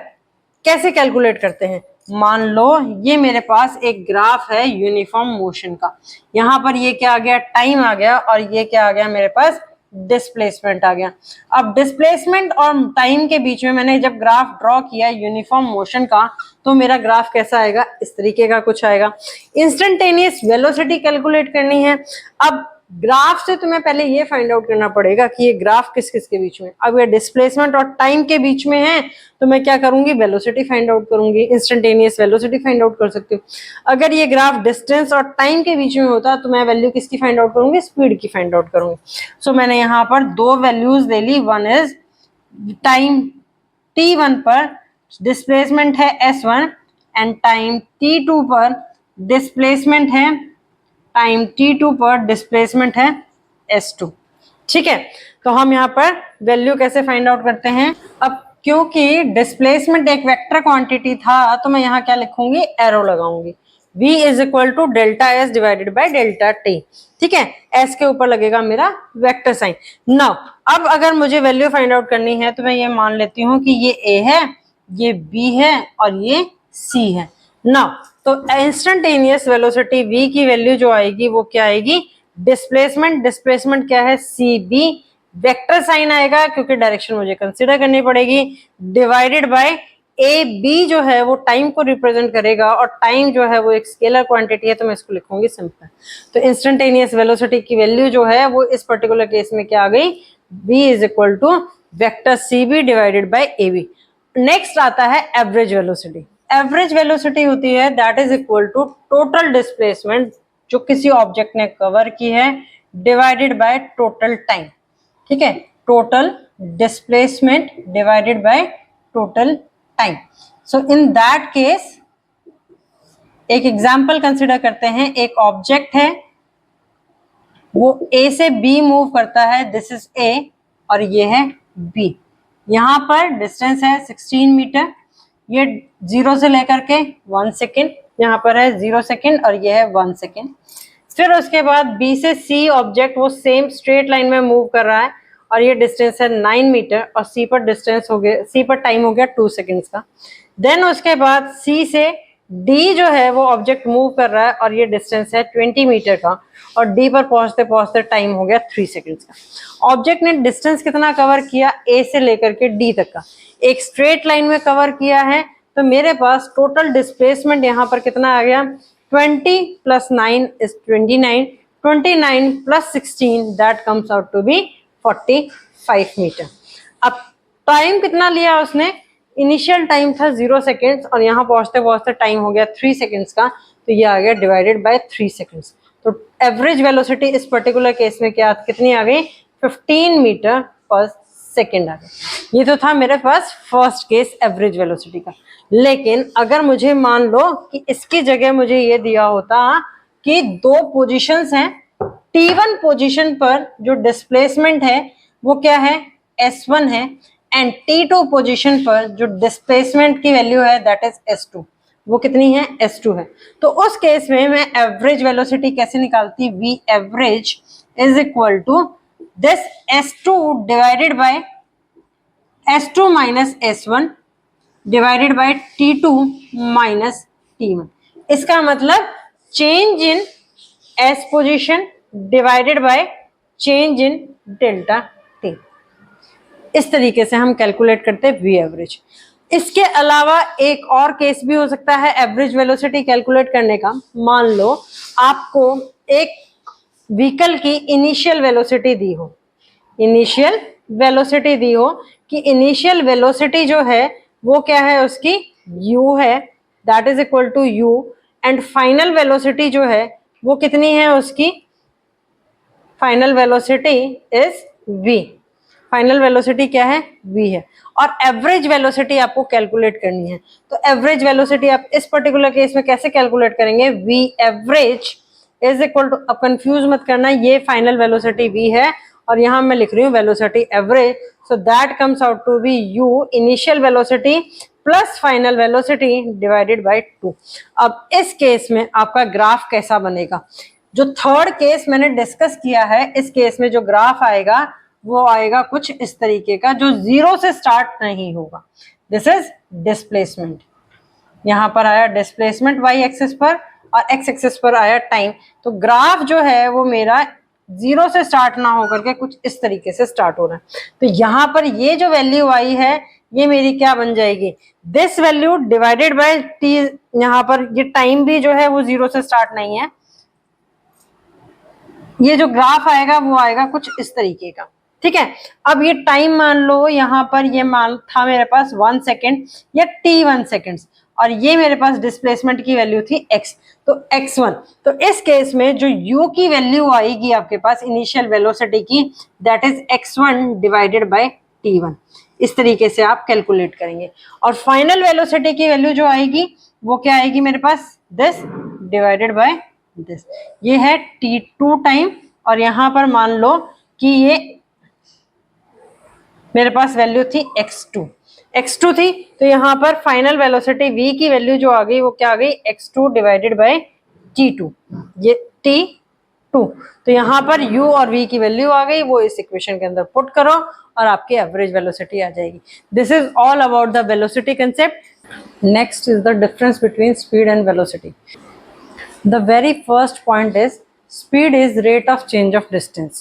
कैसे कैलकुलेट करते हैं, मान लो ये मेरे पास एक ग्राफ है यूनिफॉर्म मोशन का, यहां पर ये क्या आ गया, टाइम आ गया, और ये क्या आ गया मेरे पास, डिस्प्लेसमेंट आ गया। अब डिस्प्लेसमेंट और टाइम के बीच में मैंने जब ग्राफ ड्रॉ किया यूनिफॉर्म मोशन का, तो मेरा ग्राफ कैसा आएगा, इस तरीके का कुछ आएगा। इंस्टेंटेनियस वेलोसिटी कैलकुलेट करनी है। अब ग्राफ से तुम्हें पहले ये फाइंड आउट करना पड़ेगा कि ये ग्राफ किस किस के बीच में, अब ये डिस्प्लेसमेंट और टाइम के बीच में है, तो मैं क्या करूंगी, वेलोसिटी फाइंड आउट करूंगी, इंस्टेंटेनियस वेलोसिटी फाइंड आउट कर सकती हूँ। अगर ये ग्राफ डिस्टेंस और टाइम के बीच में होता तो मैं वैल्यू किसकी फाइंड आउट करूंगी, स्पीड की फाइंड आउट करूंगी। सो मैंने यहाँ पर दो वैल्यूज ले ली, वन इज टाइम t1 पर डिस्प्लेसमेंट है s1 एंड टाइम t2 पर डिस्प्लेसमेंट है, टाइम t2 पर डिस्प्लेसमेंट है s2। ठीक है, तो हम यहाँ पर वैल्यू कैसे फाइंड आउट करते हैं। अब क्योंकि डिस्प्लेसमेंट एक वेक्टर क्वांटिटी था, तो मैं यहाँ क्या लिखूंगी, एरो लगाऊंगी, v is equal to delta S divided by delta T. ठीक है, s के ऊपर लगेगा मेरा वेक्टर साइन। नाउ अब अगर मुझे वैल्यू फाइंड आउट करनी है, तो मैं ये मान लेती हूँ कि ये a है, ये b है, और ये c है। नाउ तो इंस्टेंटेनियस वेलोसिटी v की वैल्यू जो आएगी वो क्या आएगी, डिस्प्लेसमेंट, डिस्प्लेसमेंट क्या है, सी बी, वेक्टर साइन आएगा क्योंकि डायरेक्शन मुझे कंसीडर करनी पड़ेगी, डिवाइडेड बाय ए बी जो है वो टाइम को रिप्रेजेंट करेगा, और टाइम जो है वो एक स्केलर क्वांटिटी है, तो मैं इसको लिखूंगी सिंपल। तो इंस्टेंटेनियस वेलोसिटी की वैल्यू जो है वो इस पर्टिकुलर केस में क्या आ गई, v is equal to vector C B divided by A B. Next आता है एवरेज वेलोसिटी। एवरेज वेलोसिटी होती है that is equal to total displacement जो किसी ऑब्जेक्ट ने कवर की है डिवाइडेड बाय टोटल टाइम। ठीक है, total displacement divided by total time. So in that case एक एग्जांपल कंसीडर करते हैं, एक ऑब्जेक्ट है वो A से B मूव करता है, दिस इज A और ये है B। यहाँ पर डिस्टेंस है 16 मीटर, ये 0 से लेकर के 1 सेकेंड, यहाँ पर है 0 सेकेंड और ये है 1 सेकेंड। फिर उसके बाद B से C ऑब्जेक्ट वो सेम स्ट्रेट लाइन में मूव कर रहा है और ये डिस्टेंस है 9 मीटर और C पर डिस्टेंस हो गया, C पर टाइम हो गया 2 सेकेंड्स का। देन उसके बाद C से D जो है वो ऑब्जेक्ट मूव कर रहा है और ये डिस्टेंस है 20 मीटर का और D पर पहुंचते पहुंचते टाइम हो गया 3 सेकेंड्स का। ऑब्जेक्ट ने डिस्टेंस कितना कवर किया, A से लेकर के D तक का, एक स्ट्रेट लाइन में कवर किया है, तो मेरे पास टोटल डिस्प्लेसमेंट यहाँ पर कितना आ गया, 20 plus 9 is 29, 29 plus 16 that comes out to be 45 metre. अब टाइम कितना लिया उसने, इनिशियल टाइम था 0 सेकेंड्स और यहाँ पहुंचते पहुंचते टाइम हो गया 3 सेकेंड्स का, तो ये आ गया डिवाइडेड बाय 3 सेकेंड्स। तो एवरेज वेलोसिटी इस पर्टिकुलर केस में क्या कितनी आ गई, 15 मीटर पर सेकेंड आ गई। ये तो था मेरे पास फर्स्ट केस एवरेज वेलोसिटी का। लेकिन अगर मुझे मान लो कि इसकी जगह मुझे ये दिया होता कि दो पोजीशंस हैं, T1 पोजीशन पर जो डिस्प्लेसमेंट है वो क्या है, S1 है, एंड T2 पोजीशन पर जो डिस्प्लेसमेंट की वैल्यू है दैट इज S2, वो कितनी है, S2 है। तो उस केस में मैं एवरेज वेलोसिटी कैसे निकालती, V average is equal to this S2 divided by S2 minus S1 divided by T2 minus T1। इसका मतलब change in S position divided by change in delta T। इस तरीके से हम कैलकुलेट करते हैं V एवरेज। इसके अलावा एक और केस भी हो सकता है एवरेज वेलोसिटी कैलकुलेट करने का। मान लो आपको एक व्हीकल की इनिशियल वेलोसिटी दी हो, इनिशियल वेलोसिटी दी हो कि इनिशियल वेलोसिटी जो है वो क्या है, उसकी u है, that is equal to u, and final velocity जो है वो कितनी है, उसकी final velocity is v। Final velocity क्या है, v है, और एवरेज वेलोसिटी आपको कैलकुलेट करनी है। तो एवरेज वेलोसिटी आप इस पर्टिकुलर केस में कैसे कैलकुलेट करेंगे, v average is equal to, अब कंफ्यूज मत करना, ये फाइनल वेलोसिटी v है और यहां मैं लिख रही हूँ velocity average, so that comes out to be u initial velocity plus final velocity divided by 2। अब इस केस में आपका ग्राफ कैसा बनेगा, जो थर्ड केस मैंने डिस्कस किया है, इस केस में जो ग्राफ आएगा वो आएगा कुछ इस तरीके का, जो जीरो से स्टार्ट नहीं होगा। दिस इज डिस्प्लेसमेंट, यहां पर आया डिस्प्लेसमेंट वाई एक्सिस पर और एक्स एक्सिस पर आया टाइम। तो ग्राफ जो है वो मेरा जीरो से स्टार्ट ना होकर के कुछ इस तरीके से स्टार्ट हो रहा है। तो यहां पर ये जो वैल्यू आई है ये मेरी क्या बन जाएगी, this value divided by T. यहां पर ये टाइम भी जो है वो जीरो से स्टार्ट नहीं है, ये जो ग्राफ आएगा वो आएगा कुछ इस तरीके का, ठीक है। अब ये टाइम मान लो, यहाँ पर ये मान था मेरे पास 1 सेकेंड या t 1 सेकेंड, और ये मेरे पास डिस्प्लेसमेंट की वैल्यू थी x, तो x1। तो इस केस में जो u की वैल्यू आएगी आपके पास इनिशियल वेलोसिटी की, that is x1 divided by t1। इस तरीके से आप कैलकुलेट करेंगे, और फाइनल वेलोसिटी की वैल्यू जो आएगी वो क्या आएगी मेरे पास, दिस डिवाइडेड बाय दिस। ये है t2 टाइम, और यहां पर मान लो कि ये मेरे पास वैल्यू थी x2 थी, तो यहां पर फाइनल वेलोसिटी v की वैल्यू जो आ गई वो क्या आ गई, x2 डिवाइडेड बाय t2, ये t2। तो यहां पर u और v की वैल्यू आ गई, वो इस इक्वेशन के अंदर पुट करो और आपकी एवरेज वेलोसिटी आ जाएगी। This is all about the velocity concept. Next is the difference between speed and velocity. The very first point is speed is rate of change of distance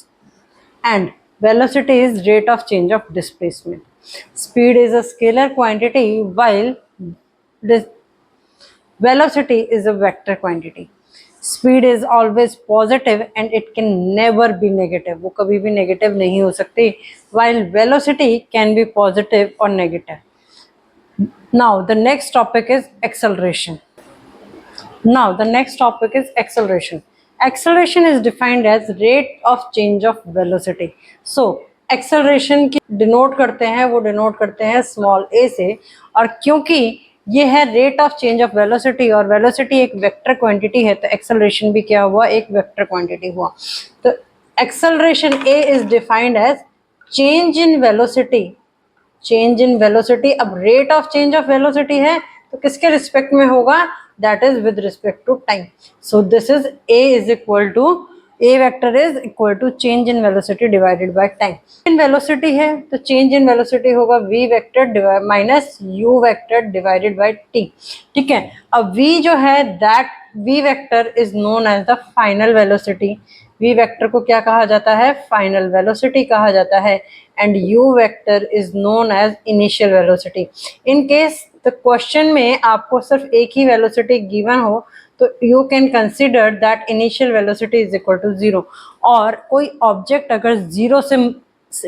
and velocity is rate of change of displacement. Speed is a scalar quantity while velocity is a vector quantity. Speed is always positive and it can never be negative. वो कभी भी negative नहीं हो सकती, while velocity can be positive or negative. Now the next topic is acceleration. Now the next topic is acceleration. Acceleration is defined as rate of change of velocity. So acceleration की denote करते हैं, वो denote करते हैं small a से, और क्योंकि ये है rate of change of velocity और velocity एक vector quantity है, तो acceleration भी क्या हुआ, एक vector quantity हुआ। तो acceleration a is defined as change in velocity, change in velocity। अब rate of change of velocity है तो किसके रिस्पेक्ट में होगा, that is with respect to time. So this is a is equal to, a vector is equal to change in velocity divided by time. in velocity है तो change in velocity होगा v vector minus u vector divided by t, ठीक है। अब v जो है that v vector is known as the final velocity। v vector को क्या कहा जाता है, final velocity कहा जाता है, and u vector is known as initial velocity। in case तो क्वेश्चन में आपको सिर्फ एक ही वेलोसिटी गिवन हो तो you can consider that initial velocity is equal to 0, और कोई ऑब्जेक्ट अगर 0 से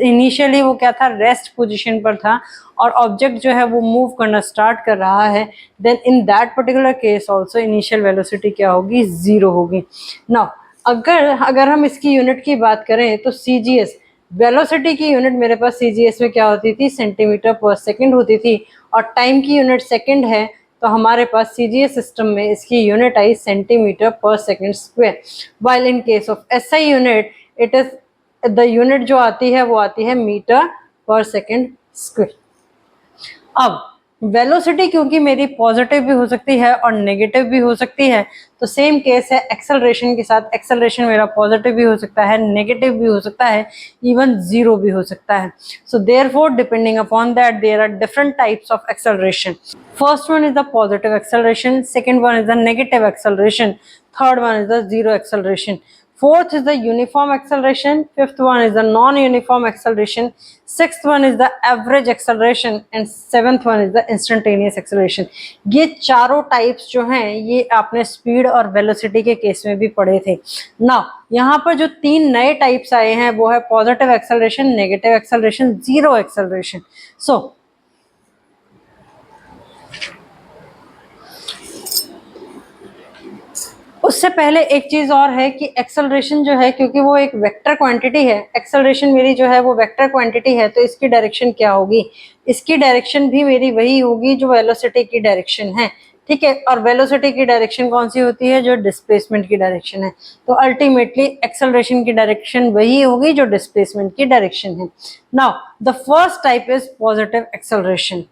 इनिशियली वो क्या था, रेस्ट पोजीशन पर था, और ऑब्जेक्ट जो है वो मूव करना स्टार्ट कर रहा है, then in that particular case also initial velocity क्या होगी, 0 होगी। नाउ अगर हम इसकी यूनिट की बात करें तो CGS वेलोसिटी की यूनिट मेरे पास CGS में क्या होती थी, सेंटीमीटर पर सेकंड होती थी, और टाइम की यूनिट सेकंड है, तो हमारे पास CGS सिस्टम में इसकी यूनिट आई सेंटीमीटर पर second square. While in case of SI unit it is the unit जो आती है वो आती है मीटर पर सेकंड स्क्वायर। अब वेलोसिटी क्योंकि मेरी पॉजिटिव भी हो सकती है और नेगेटिव भी हो सकती है, तो सेम केस है एक्सेलरेशन के साथ। एक्सेलरेशन मेरा पॉजिटिव भी हो सकता है, नेगेटिव भी हो सकता है, इवन 0 भी हो सकता है। So therefore depending upon that there are different types of acceleration. First one is the positive acceleration, second one is the negative acceleration, third one is the zero acceleration, fourth is the uniform acceleration, fifth one is the non-uniform acceleration, sixth one is the average acceleration and seventh one is the instantaneous acceleration। ये चारों types जो हैं ये आपने speed और velocity के case में भी पढ़े थे। नाउ यहाँ पर जो तीन नए टाइप्स आए हैं वो है positive acceleration, negative acceleration, zero acceleration. So उससे पहले एक चीज और है कि एक्सेलरेशन जो है, क्योंकि वो एक वेक्टर क्वांटिटी है, एक्सेलरेशन मेरी जो है वो वेक्टर क्वांटिटी है, तो इसकी डायरेक्शन क्या होगी, इसकी डायरेक्शन भी मेरी वही होगी जो वेलोसिटी की डायरेक्शन है, ठीक है। और वेलोसिटी की डायरेक्शन कौन सी होती है, जो डिस्प्लेसमेंट की डायरेक्शन है। तो अल्टीमेटली एक्सेलरेशन की डायरेक्शन वही होगी जो डिस्प्लेसमेंट की डायरेक्शन है। Now the first type is positive acceleration.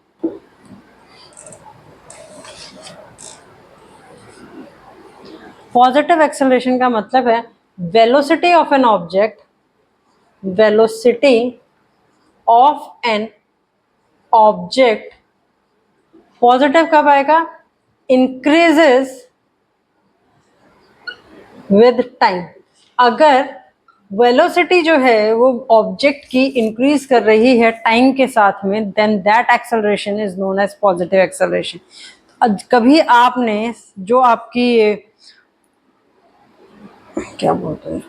Positive acceleration का मतलब है velocity of an object, velocity of an object positive कब आएगा, इंक्रीजेस विद टाइम। अगर वेलोसिटी जो है वो ऑब्जेक्ट की इंक्रीज कर रही है टाइम के साथ में, then that acceleration is known as positive acceleration. कभी आपने जो आपकी क्या बोलते हैं,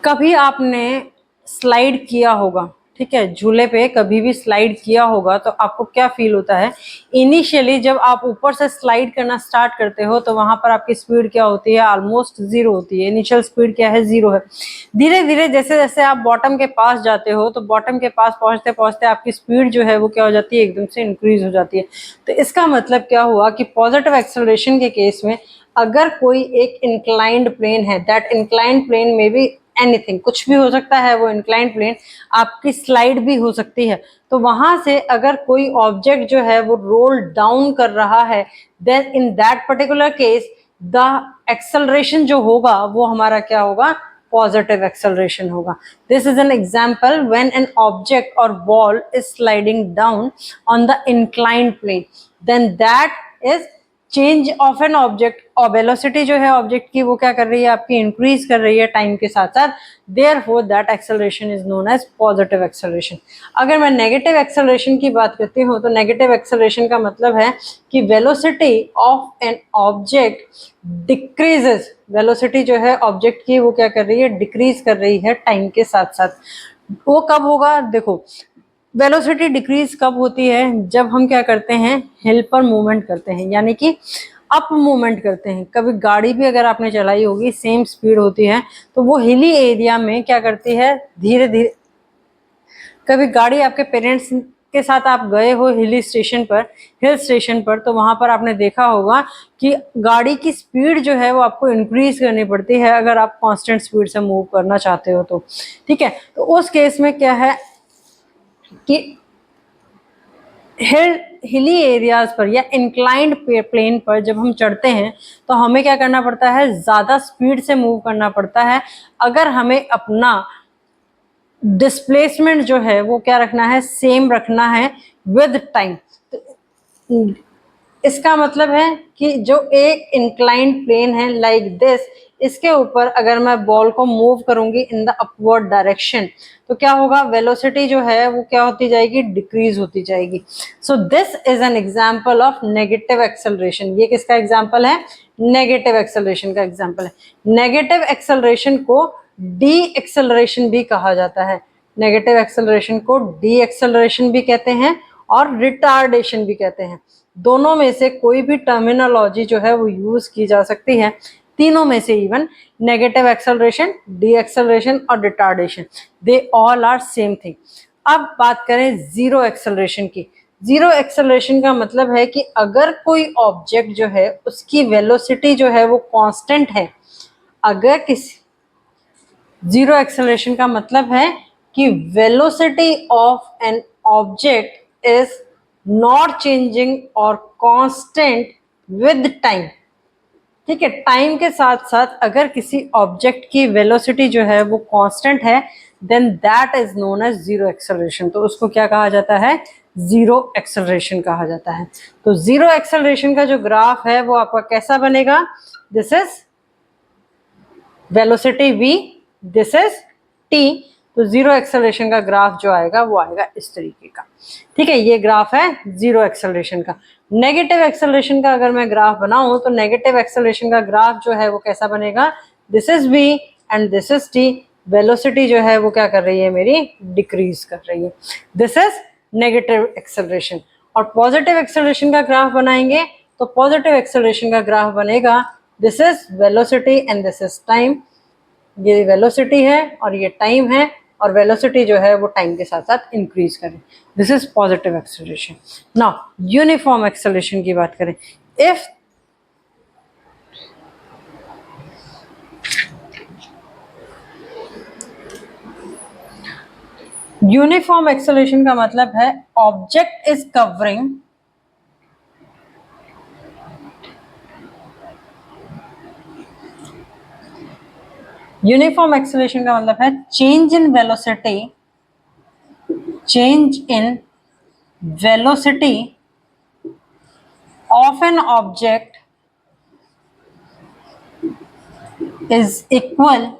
कभी आपने स्लाइड किया होगा, ठीक है, झूले पे कभी भी स्लाइड किया होगा, तो आपको क्या फील होता है, इनिशियली जब आप ऊपर से स्लाइड करना स्टार्ट करते हो तो वहां पर आपकी स्पीड क्या होती है, ऑलमोस्ट जीरो होती है। इनिशियल स्पीड क्या है, जीरो है। धीरे धीरे जैसे जैसे आप बॉटम के पास जाते हो तो बॉटम के पास पहुंचते पहुंचते आपकी स्पीड जो है वो क्या हो जाती है, एकदम से इंक्रीज हो जाती है। तो इसका मतलब क्या हुआ कि पॉजिटिव एक्सेलरेशन के केस में अगर कोई एक इंक्लाइंड प्लेन है, दैट इंक्लाइंड प्लेन में भी एनीथिंग, कुछ भी हो सकता है, वो इंक्लाइंड प्लेन आपकी स्लाइड भी हो सकती है, तो वहां से अगर कोई ऑब्जेक्ट जो है वो रोल डाउन कर रहा है, then in that particular case the acceleration जो होगा वो हमारा क्या होगा, पॉजिटिव एक्सेलरेशन होगा। This is an example when an object और ball is sliding down on the inclined plane, then that is change of an object, और velocity जो है ऑब्जेक्ट की वो क्या कर रही है, आपकी इंक्रीज कर रही है टाइम के साथ साथ, therefore that acceleration is known as positive acceleration. अगर मैं नेगेटिव एक्सेलरेशन की बात करती हूँ तो नेगेटिव एक्सेलरेशन का मतलब है कि velocity of an object decreases, velocity जो है ऑब्जेक्ट की वो क्या कर रही है, डिक्रीज कर रही है टाइम के साथ साथ। वो कब होगा, देखो वेलोसिटी डिक्रीज कब होती है, जब हम क्या करते हैं, हिल पर मूवमेंट करते हैं, यानी कि अप मूवमेंट करते हैं। कभी गाड़ी भी अगर आपने चलाई होगी, सेम स्पीड होती है, तो वो हिली एरिया में क्या करती है, धीरे धीरे, कभी गाड़ी आपके पेरेंट्स के साथ आप गए हो हिल स्टेशन पर, तो वहां पर आपने देखा होगा कि गाड़ी की स्पीड जो है वो आपको इंक्रीज करनी पड़ती है अगर आप कांस्टेंट स्पीड से मूव करना चाहते हो तो, ठीक है। तो उस केस में क्या है कि हिली एरियाज पर या इंक्लाइंड प्लेन पर जब हम चढ़ते हैं तो हमें क्या करना पड़ता है, ज्यादा स्पीड से मूव करना पड़ता है अगर हमें अपना डिस्प्लेसमेंट जो है वो क्या रखना है, सेम रखना है विद टाइम। तो इसका मतलब है कि जो एक इंक्लाइंड प्लेन है लाइक दिस, इसके ऊपर अगर मैं बॉल को मूव करूंगी इन द अपवर्ड डायरेक्शन तो क्या होगा, वेलोसिटी जो है वो क्या होती जाएगी, डिक्रीज होती जाएगी। सो this is an example of negative acceleration. ये किसका एग्जांपल है, नेगेटिव एक्सेलरेशन का एग्जांपल है। नेगेटिव एक्सेलरेशन को डी एक्सेलरेशन भी कहा जाता है, नेगेटिव एक्सेलरेशन को डी एक्सेलरेशन भी कहते हैं और रिटार्डेशन भी कहते हैं। दोनों में से कोई भी टर्मिनोलॉजी जो है वो यूज की जा सकती है, तीनों में से even negative acceleration, deceleration और retardation, they all are same thing. अब बात करें जीरो एक्सेलरेशन की। जीरो एक्सेलरेशन का मतलब है कि अगर कोई ऑब्जेक्ट जो है उसकी वेलोसिटी जो है वो कांस्टेंट है, अगर किसी, जीरो एक्सेलरेशन का मतलब है कि velocity of an object is not changing और कांस्टेंट विद टाइम, ठीक है। टाइम के साथ साथ अगर किसी ऑब्जेक्ट की वेलोसिटी जो है वो कांस्टेंट है, then that is known as zero acceleration. तो उसको क्या कहा जाता है, जीरो एक्सेलरेशन कहा जाता है। तो जीरो एक्सेलरेशन का जो ग्राफ है वो आपका कैसा बनेगा, this is velocity v, this is t। तो जीरो एक्सेलरेशन का ग्राफ जो आएगा वो आएगा इस तरीके का, ठीक है। ये ग्राफ है जीरो एक्सेलरेशन का। नेगेटिव एक्सेलरेशन का अगर मैं ग्राफ बनाऊं तो नेगेटिव एक्सेलरेशन का ग्राफ जो है वो कैसा बनेगा, this is v and this is t। Velocity जो है वो क्या कर रही है मेरी, डिक्रीज कर रही है। This is negative acceleration. और पॉजिटिव एक्सेलरेशन का ग्राफ बनाएंगे तो पॉजिटिव एक्सेलरेशन का ग्राफ बनेगा, this is velocity and this is time. ये वेलोसिटी है और ये टाइम है, और वेलोसिटी जो है वो टाइम के साथ साथ इंक्रीज करें। This is positive acceleration. Now uniform acceleration की बात करें, इफ यूनिफॉर्म एक्सेलरेशन का मतलब है object is covering uniform acceleration का मतलब है change in velocity, change in velocity of an object is equal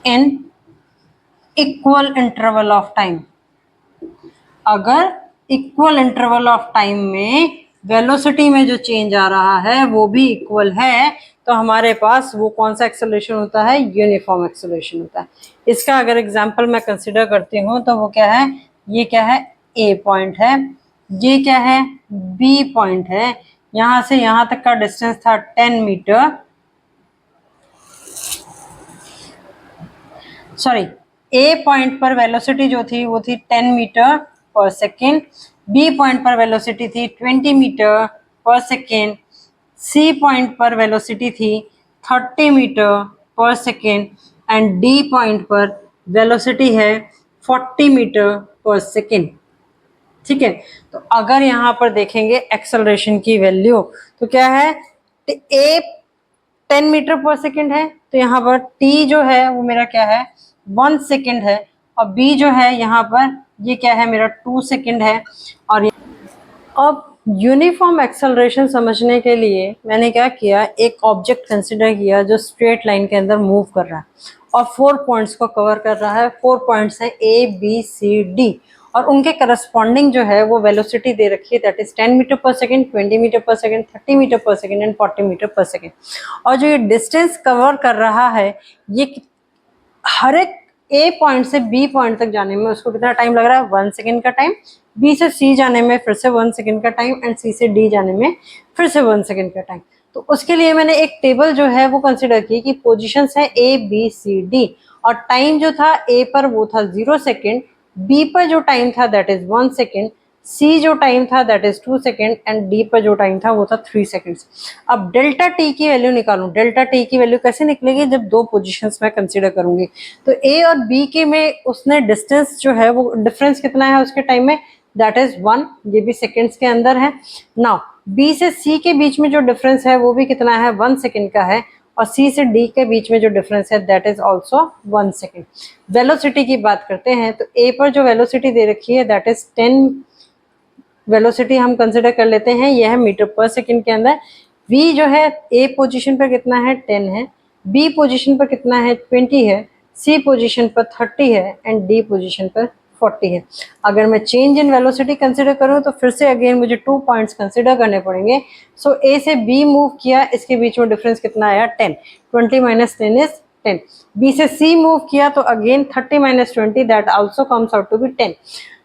in equal interval of time. अगर इक्वल इंटरवल ऑफ टाइम में वेलोसिटी में जो चेंज आ रहा है वो भी इक्वल है, तो हमारे पास वो कौन सा एक्सेलरेशन होता है, यूनिफॉर्म एक्सेलरेशन होता है। इसका अगर एग्जांपल मैं कंसिडर करती हूँ तो वो क्या है, ये क्या है, ए पॉइंट है, ये क्या है, बी पॉइंट है। यहाँ से यहाँ तक का डिस्टेंस था 10 मीटर, सॉरी, ए पॉइंट पर वेलोसिटी जो थी वो थी 10 metre per second, B point पर वेलोसिटी थी 20 metre per second, C point पर वेलोसिटी थी 30 metre per second and D point पर वेलोसिटी है 40 मीटर पर सेकेंड। ठीक है, तो अगर यहाँ पर देखेंगे एक्सेलरेशन की वैल्यू तो क्या है, ए 10 मीटर पर सेकेंड है, तो यहाँ पर टी जो है वो मेरा क्या है, 1 सेकेंड है, और बी जो है यहाँ पर ये क्या है, मेरा 2 सेकेंड है। और अब यूनिफॉर्म एक्सेलरेशन समझने के लिए मैंने क्या किया, एक ऑब्जेक्ट कंसिडर किया जो स्ट्रेट लाइन के अंदर मूव कर रहा है और 4 पॉइंट्स को कवर कर रहा है। 4 पॉइंट्स हैं ए बी सी डी, और उनके करस्पॉन्डिंग जो है वो वेलोसिटी दे रखी है, that is 10 metre per second, 20 metre per second, 30 metre per second and 40 metre per second. और जो ये डिस्टेंस कवर कर रहा है, ये हर एक ए पॉइंट से बी पॉइंट तक जाने में उसको कितना टाइम लग रहा है, 1 सेकेंड का टाइम, बी से सी जाने में फिर से 1 सेकेंड का टाइम एंड सी से डी जाने में फिर से 1 सेकेंड का टाइम। तो उसके लिए मैंने एक टेबल जो है वो कंसिडर की कि पोजीशंस है ए बी सी डी, और टाइम जो था ए पर वो था 0 सेकेंड, बी पर जो टाइम था दैट इज 1 सेकेंड, सी जो टाइम था that is 2 second and D पर जो टाइम था वो था 3 सेकेंड्स। अब डेल्टा टी की वैल्यू निकालूं, डेल्टा टी की वैल्यू कैसे निकलेगी, जब दो पोजीशंस में कंसीडर करूंगी तो ए और बी के में उसने डिस्टेंस जो है वो डिफरेंस कितना है उसके टाइम में, दैट इज 1, ये भी सेकेंड्स के अंदर है। नाउ बी से सी के बीच में जो डिफरेंस है वो भी कितना है, 1 सेकेंड का है, और सी से डी के बीच में जो डिफरेंस है that is also 1 second. Velocity की बात करते हैं तो ए पर जो वेलोसिटी दे रखी है दैट इज 10, वेलोसिटी हम कंसिडर कर लेते हैं यह है मीटर पर सेकेंड के अंदर। v जो है ए पोजीशन पर कितना है, 10 है, b पोजीशन पर कितना है, 20 है, c पोजीशन पर 30 है एंड d पोजीशन पर 40 है। अगर मैं चेंज इन वेलोसिटी कंसिडर करूं तो फिर से अगेन मुझे 2 पॉइंट्स कंसिडर करने पड़ेंगे। सो a से b मूव किया, इसके बीच में डिफरेंस कितना आया, 10, 20 माइनस 10 इज 10। b से c मूव किया तो again 30 minus 20 that also comes out to be 10,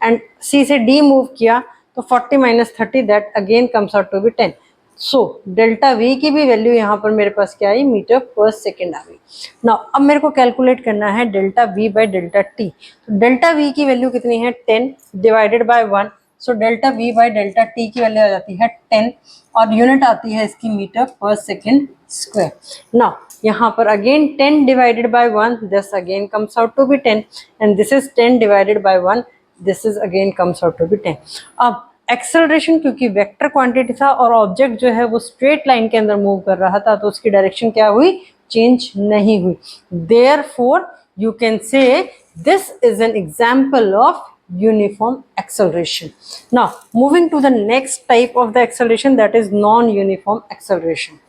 and c से d मूव किया तो 40 minus 30 that again comes out to be 10। So delta V की भी वैल्यू यहाँ पर मेरे पास क्या आई, मीटर पर सेकेंड आ गई। नाउ अब मेरे को कैलकुलेट करना है delta we bye delta T. तो डेल्टा वी की वैल्यू कितनी है, 10 divided by 1, so delta we bye delta T की वैल्यू आ जाती है 10, और यूनिट आती है इसकी metre per second square. Now यहाँ पर again 10 divided by 1, this again comes out to be 10 and this is 10 divided by 1, this is again comes out to be 10। अब एक्सेलरेशन क्योंकि वेक्टर क्वांटिटी था और ऑब्जेक्ट जो है वो स्ट्रेट लाइन के अंदर मूव कर रहा था तो उसकी डायरेक्शन क्या हुई, चेंज नहीं हुई। Therefore you can say this is an example of uniform acceleration. Now moving to the next type of the acceleration, that is non-uniform acceleration.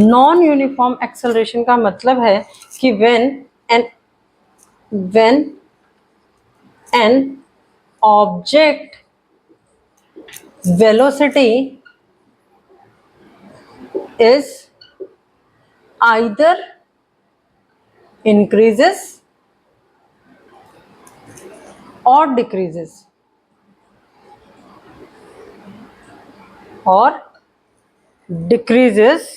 Non-uniform acceleration का मतलब है कि when an object velocity is either increases or decreases, or decreases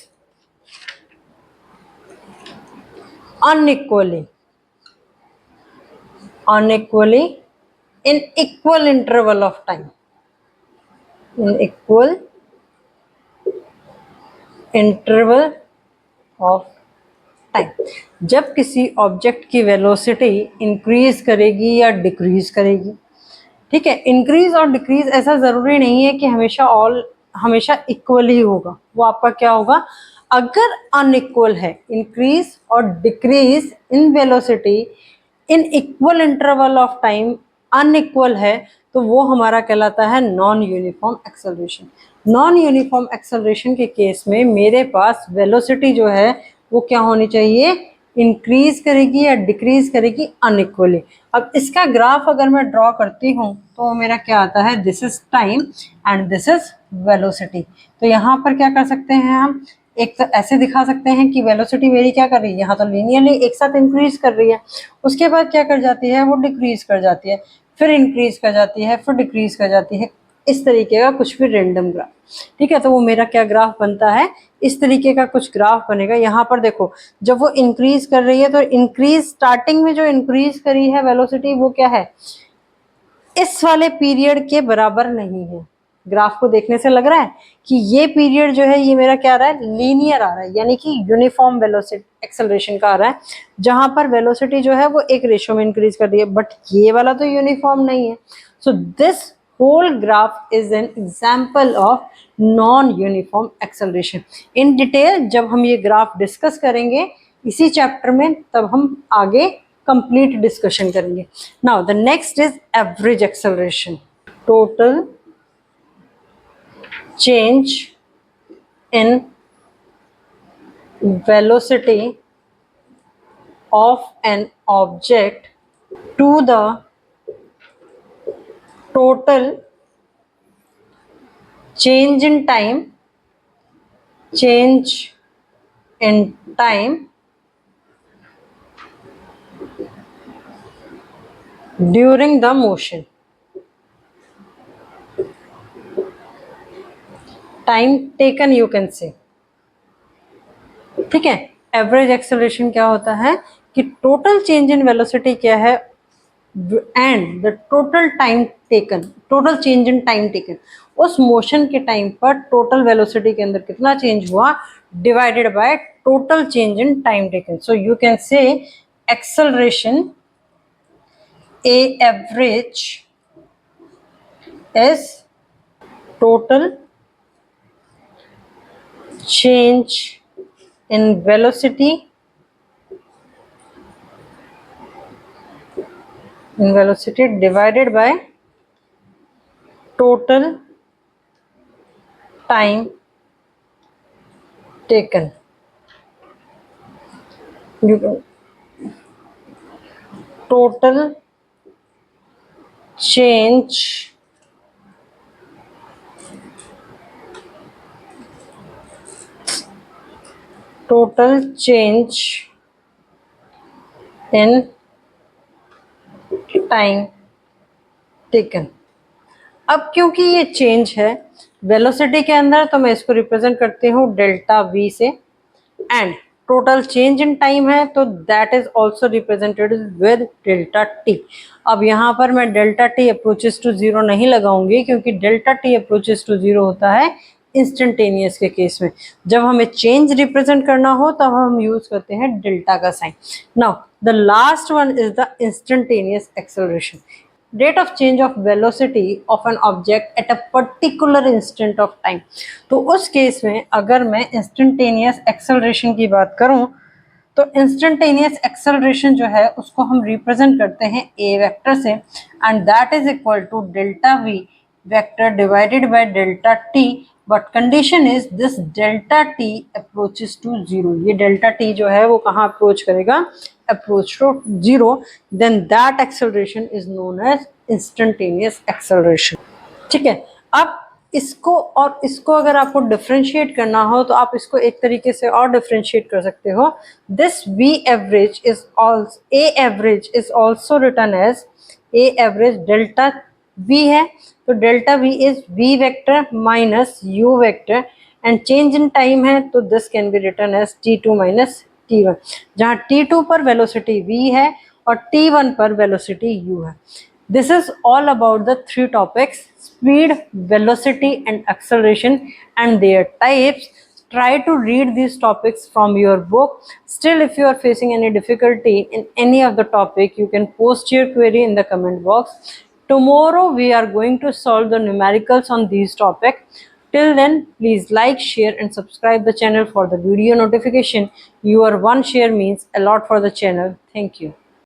unequally in equal interval of time, in equal interval of time. जब किसी object की velocity increase करेगी या decrease करेगी, ठीक है. इंक्रीज और डिक्रीज ऐसा जरूरी नहीं है कि हमेशा इक्वल ही होगा. वो आपका क्या होगा, अगर अनइक्वल है, इंक्रीज और decrease in velocity in equal interval of time unequal है, तो वो हमारा कहलाता है non uniform acceleration. Non uniform acceleration के केस में मेरे पास वेलोसिटी जो है वो क्या होनी चाहिए, इंक्रीज करेगी या डिक्रीज करेगी अनइक्वली. अब इसका ग्राफ अगर मैं ड्रॉ करती हूँ तो मेरा क्या आता है, this is time and this is velocity. तो यहाँ पर क्या कर सकते हैं हम, एक तो ऐसे दिखा सकते हैं कि वेलोसिटी मेरी क्या कर रही है, यहाँ तो लीनियरली एक साथ इंक्रीज कर रही है, उसके बाद क्या कर जाती है, वो डिक्रीज कर जाती है, फिर इंक्रीज कर जाती है, फिर डिक्रीज कर जाती है. इस तरीके का कुछ भी रेंडम ग्राफ, ठीक है. तो वो मेरा क्या ग्राफ बनता है, इस तरीके का कुछ ग्राफ बनेगा. यहाँ पर देखो, जब वो इंक्रीज कर रही है तो इंक्रीज स्टार्टिंग में जो इंक्रीज करी है वेलोसिटी वो क्या है, इस वाले पीरियड के बराबर नहीं है. ग्राफ को देखने से लग रहा है कि ये पीरियड जो है ये मेरा क्या आ रहा है, लीनियर आ रहा है, यानी कि यूनिफॉर्म वेलोसिटी एक्सेलरेशन का आ रहा है, जहां पर वेलोसिटी जो है वो एक रेशियो में इंक्रीज कर रही है. बट ये वाला तो यूनिफॉर्म नहीं है. So this whole graph is an example of non uniform acceleration. In detail जब हम ये ग्राफ डिस्कस करेंगे इसी चैप्टर में, तब हम आगे कंप्लीट डिस्कशन करेंगे. Now the next is average acceleration. Total change in velocity of an object to the total change in time during the motion. Time taken you can say, ठीक है. Average acceleration क्या होता है कि total change in velocity क्या है and the total time taken, total change in time taken, उस motion के टाइम पर टोटल वेलोसिटी के अंदर कितना चेंज हुआ divided by total change in time taken. So you can say acceleration A average is total change in velocity divided by total time taken. Total change in time taken. अब क्योंकि ये change है velocity के अंदर, तो मैं इसको represent करती हूँ डेल्टा वी से, and total change in time है तो that is also represented with delta T. अब यहाँ पर मैं delta T approaches to zero नहीं लगाऊंगी, क्योंकि delta T approaches to zero होता है इंस्टेंटेनियस के केस में. जब हमें चेंज रिप्रेजेंट करना हो तब हम यूज करते हैं डेल्टा का sign. Now the last one is the instantaneous acceleration. rate of change of velocity of an object at a particular instant of time. तो उस केस में अगर मैं इंस्टेंटेनियस एक्सेलरेशन की बात करूं तो इंस्टेंटेनियस एक्सेलरेशन जो है उसको हम रिप्रेजेंट करते हैं ए वेक्टर से, and that is equal to delta V vector divided by delta T. But condition is this delta T approaches to zero. ये डेल्टा टी जो है वो कहाँ अप्रोच करेगा, approach to zero, then that acceleration is known as instantaneous acceleration. ठीक है. अब इसको और इसको अगर आपको डिफ्रेंशिएट करना हो तो आप इसको एक तरीके से और डिफ्रेंशिएट कर सकते हो. This V average is also A average is also written as A average delta V है, तो delta V is V vector minus U vector and change in time है, तो this can be written as T2 minus T1, जहाँ T2 पर velocity V है और T1 पर velocity U है. This is all about the three topics: speed, velocity and acceleration and their types. Try to read these topics from your book. Still, if you are facing any difficulty in any of the topic, you can post your query in the comment box. Tomorrow we are going to solve the numericals on these topics. Till then, please like, share and subscribe the channel for the video notification. Your one share means a lot for the channel. Thank you.